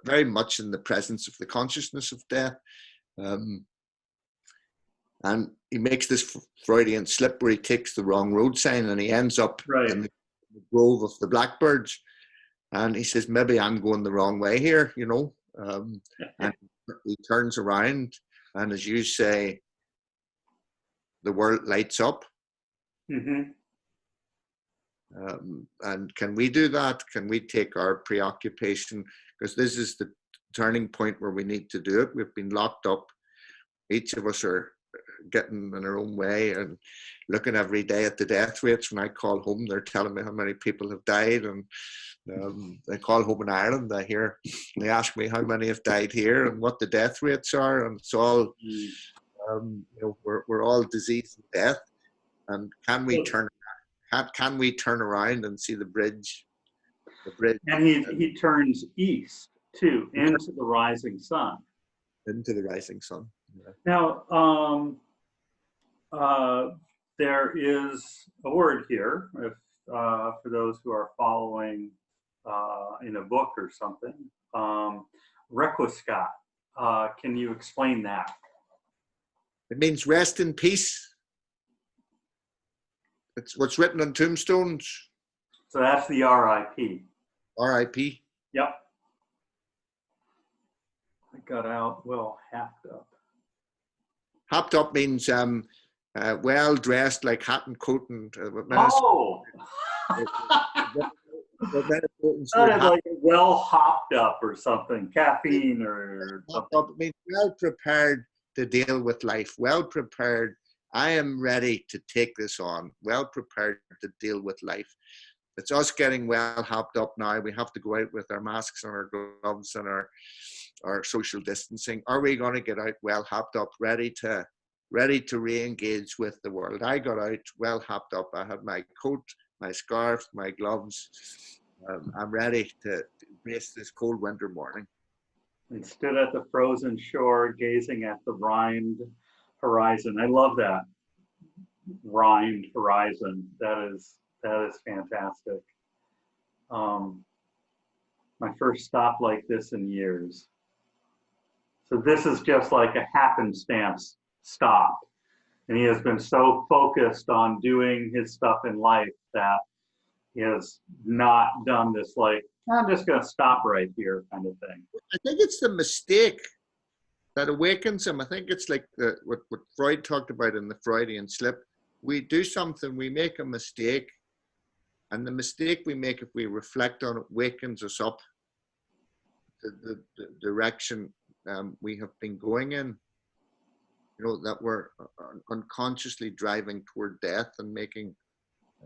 [SPEAKER 2] very much in the presence of the consciousness of death. And he makes this Freudian slip where he takes the wrong road sign and he ends up in the grove of the blackbirds. And he says, maybe I'm going the wrong way here, you know. And he turns around, and as you say, the world lights up. And can we do that? Can we take our preoccupation? Because this is the turning point where we need to do it. We've been locked up. Each of us are getting in our own way and looking every day at the death rates. When I call home, they're telling me how many people have died, and I call home in Ireland, I hear, they ask me how many have died here and what the death rates are, and it's all, you know, we're all disease and death. And can we turn can we turn around and see the bridge? The bridge.
[SPEAKER 1] And he turns east too, into the rising sun.
[SPEAKER 2] Into the rising sun. Yeah.
[SPEAKER 1] Now, there is a word here, if for those who are following in a book or something, requiescat. Can you explain that?
[SPEAKER 2] It means rest in peace. It's what's written on tombstones.
[SPEAKER 1] So that's the R.I.P.
[SPEAKER 2] R.I.P.
[SPEAKER 1] Yep. I got out well hacked up.
[SPEAKER 2] Hopped up means well dressed, like hat and coat and.
[SPEAKER 1] Oh. Like well hopped up or something, caffeine or something.
[SPEAKER 2] Up means well prepared to deal with life. Well prepared. I am ready to take this on. Well prepared to deal with life. It's us getting well hopped up now. We have to go out with our masks and our gloves and our social distancing. Are we going to get out well hopped up, ready to re-engage with the world? I got out well hopped up. I had my coat, my scarf, my gloves. I'm ready to embrace this cold winter morning.
[SPEAKER 1] And stood at the frozen shore, gazing at the rimed horizon. I love that. Rimed horizon. That is fantastic. My first stop like this in years. So this is just like a happenstance stop. And he has been so focused on doing his stuff in life that he has not done this like, I'm just going to stop right here kind of thing.
[SPEAKER 2] I think it's the mistake that awakens him. I think it's like what Freud talked about in the Freudian slip. We do something, we make a mistake, and the mistake we make, if we reflect on it, wakens us up to the direction we have been going in. You know, that we're unconsciously driving toward death and making,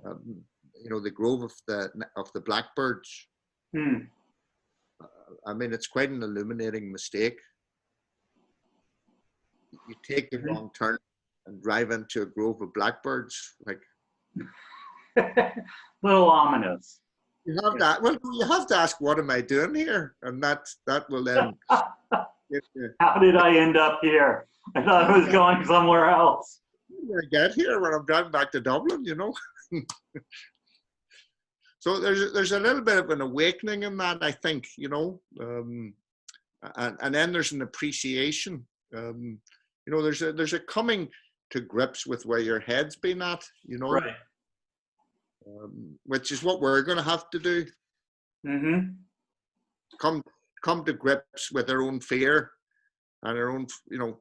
[SPEAKER 2] you know, the grove of the blackbirds. I mean, it's quite an illuminating mistake. You take the wrong turn and drive into a grove of blackbirds, like.
[SPEAKER 1] Little ominous.
[SPEAKER 2] You have that. Well, you have to ask, what am I doing here? And that will then.
[SPEAKER 1] How did I end up here? I thought I was going somewhere else.
[SPEAKER 2] When I get here, when I'm driving back to Dublin, you know. So there's a little bit of an awakening in that, I think, you know, and then there's an appreciation. You know, there's a coming to grips with where your head's been at, you know,
[SPEAKER 1] right.
[SPEAKER 2] Which is what we're going to have to do. Come to grips with our own fear and our own, you know,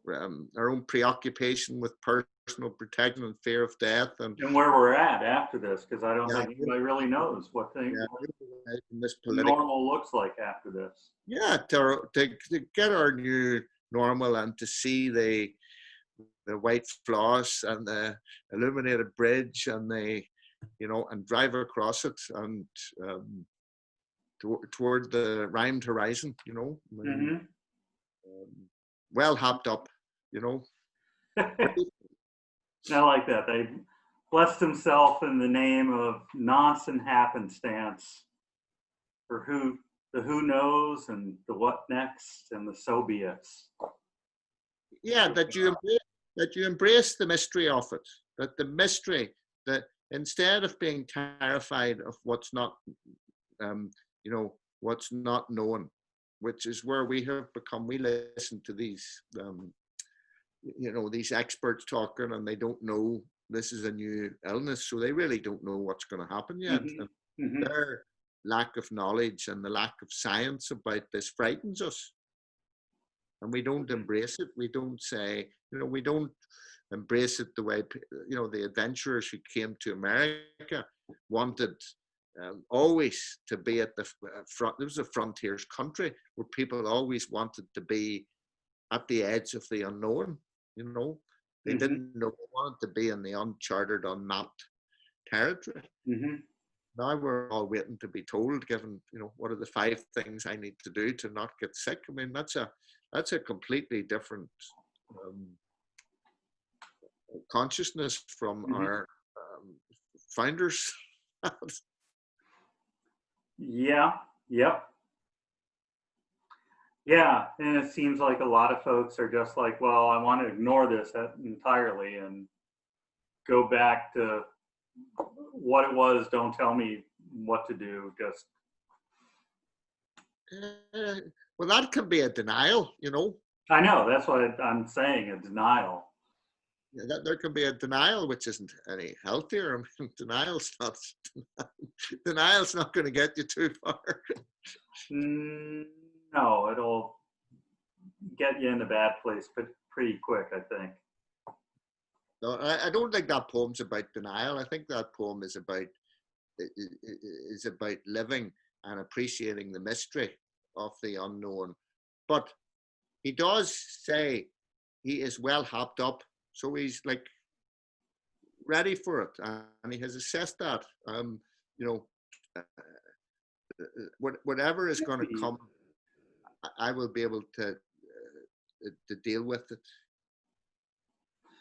[SPEAKER 2] our own preoccupation with personal protection and fear of death, and
[SPEAKER 1] where we're at after this, because I don't think anybody really knows what normal looks like after this.
[SPEAKER 2] Yeah, to get our new normal and to see the white floss and the illuminated bridge and the, you know, and drive across it and toward the rhymed horizon, you know. Well hopped up, you know.
[SPEAKER 1] I like that. They blessed himself in the name of nonce and happenstance for the who knows and the what next and the so be it.
[SPEAKER 2] Yeah, that you embrace the mystery of it. That the mystery, that instead of being terrified of what's not, you know, what's not known, which is where we have become. We listen to these, you know, these experts talking, and they don't know this is a new illness, so they really don't know what's going to happen yet. And their lack of knowledge and the lack of science about this frightens us, and we don't embrace it. We don't say, you know, we don't embrace it the way, you know, the adventurers who came to America wanted. Always to be at the front. There was a frontiers country where people always wanted to be at the edge of the unknown. You know, they didn't know, they wanted to be in the uncharted, unmapped territory. Now we're all waiting to be told, given, you know, what are the 5 things I need to do to not get sick. I mean, that's a completely different consciousness from founders.
[SPEAKER 1] Yeah, yep. Yeah, and it seems like a lot of folks are just like, well, I want to ignore this entirely and go back to what it was. Don't tell me what to do. Just
[SPEAKER 2] Well, that can be a denial, you know.
[SPEAKER 1] I know that's what I'm saying, a denial.
[SPEAKER 2] That there can be a denial which isn't any healthier. I mean, denial's not going to get you too far.
[SPEAKER 1] No, it'll get you in a bad place, but pretty quick, I think.
[SPEAKER 2] No, I don't think that poem's about denial. I think that poem is about living and appreciating the mystery of the unknown. But he does say he is well hopped up, so he's like ready for it, and he has assessed that. You know, whatever is going to come, I will be able to deal with it.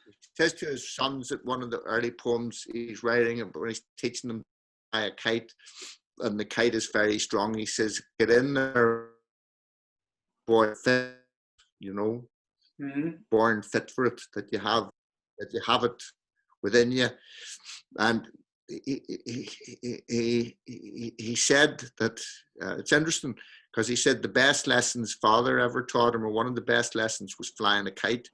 [SPEAKER 2] He says to his sons at one of the early poems he's writing, when he's teaching them to fly a kite, and the kite is very strong, he says, "Get in there, boy, fit," you know, born fit for it, that you have it within you. And he said that it's interesting because he said the best lessons father ever taught him, or one of the best lessons, was flying a kite,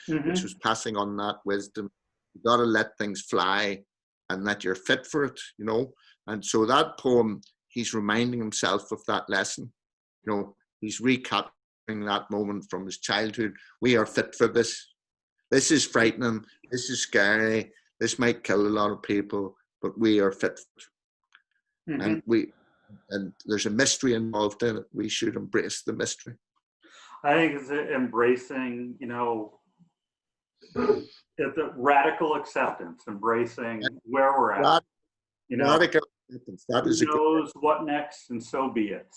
[SPEAKER 2] which was passing on that wisdom. You got to let things fly and that you're fit for it, you know. And so that poem, he's reminding himself of that lesson. You know, he's recapturing that moment from his childhood. We are fit for this. This is frightening. This is scary. This might kill a lot of people, but we are fit for it. And there's a mystery involved in it. We should embrace the mystery.
[SPEAKER 1] I think it's embracing, you know, the radical acceptance, embracing where we're at. You know,
[SPEAKER 2] radical acceptance. That
[SPEAKER 1] who
[SPEAKER 2] is
[SPEAKER 1] knows what next, and so be it.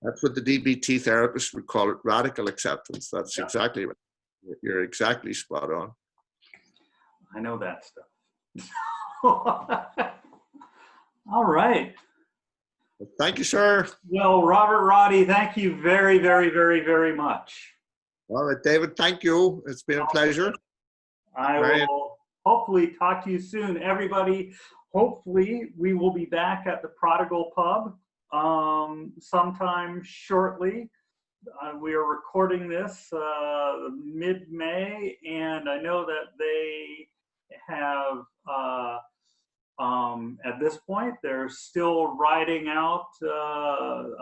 [SPEAKER 2] That's what the DBT therapist would call it, radical acceptance. That's exactly right. You're exactly spot on.
[SPEAKER 1] I know that stuff. All right.
[SPEAKER 2] Thank you, sir.
[SPEAKER 1] Well, Robert Roddy, thank you very, very, very, very much.
[SPEAKER 2] All right, David, thank you. It's been a pleasure.
[SPEAKER 1] I will hopefully talk to you soon, everybody. Hopefully, we will be back at the Prodigal Pub sometime shortly. We are recording this mid-May, and I know that they have, at this point, they're still riding out the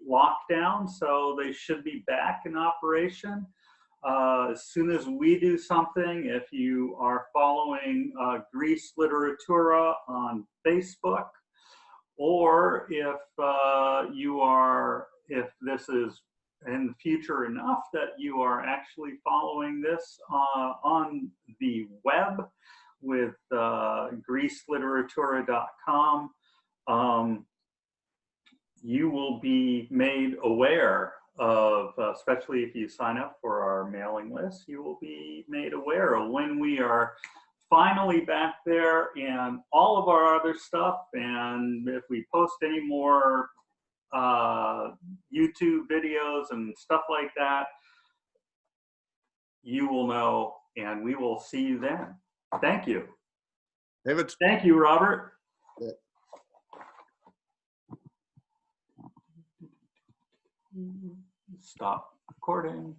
[SPEAKER 1] lockdown, so they should be back in operation. As soon as we do something, if you are following Greece Literatura on Facebook, or if this is in the future enough that you are actually following this on the web with greaseliteratura.com, you will be made aware of, especially if you sign up for our mailing list, you will be made aware of when we are finally back there, and all of our other stuff. And if we post any more YouTube videos and stuff like that, you will know, and we will see you then. Thank you.
[SPEAKER 2] David.
[SPEAKER 1] Thank you, Robert.
[SPEAKER 2] Yeah.
[SPEAKER 1] Stop recording.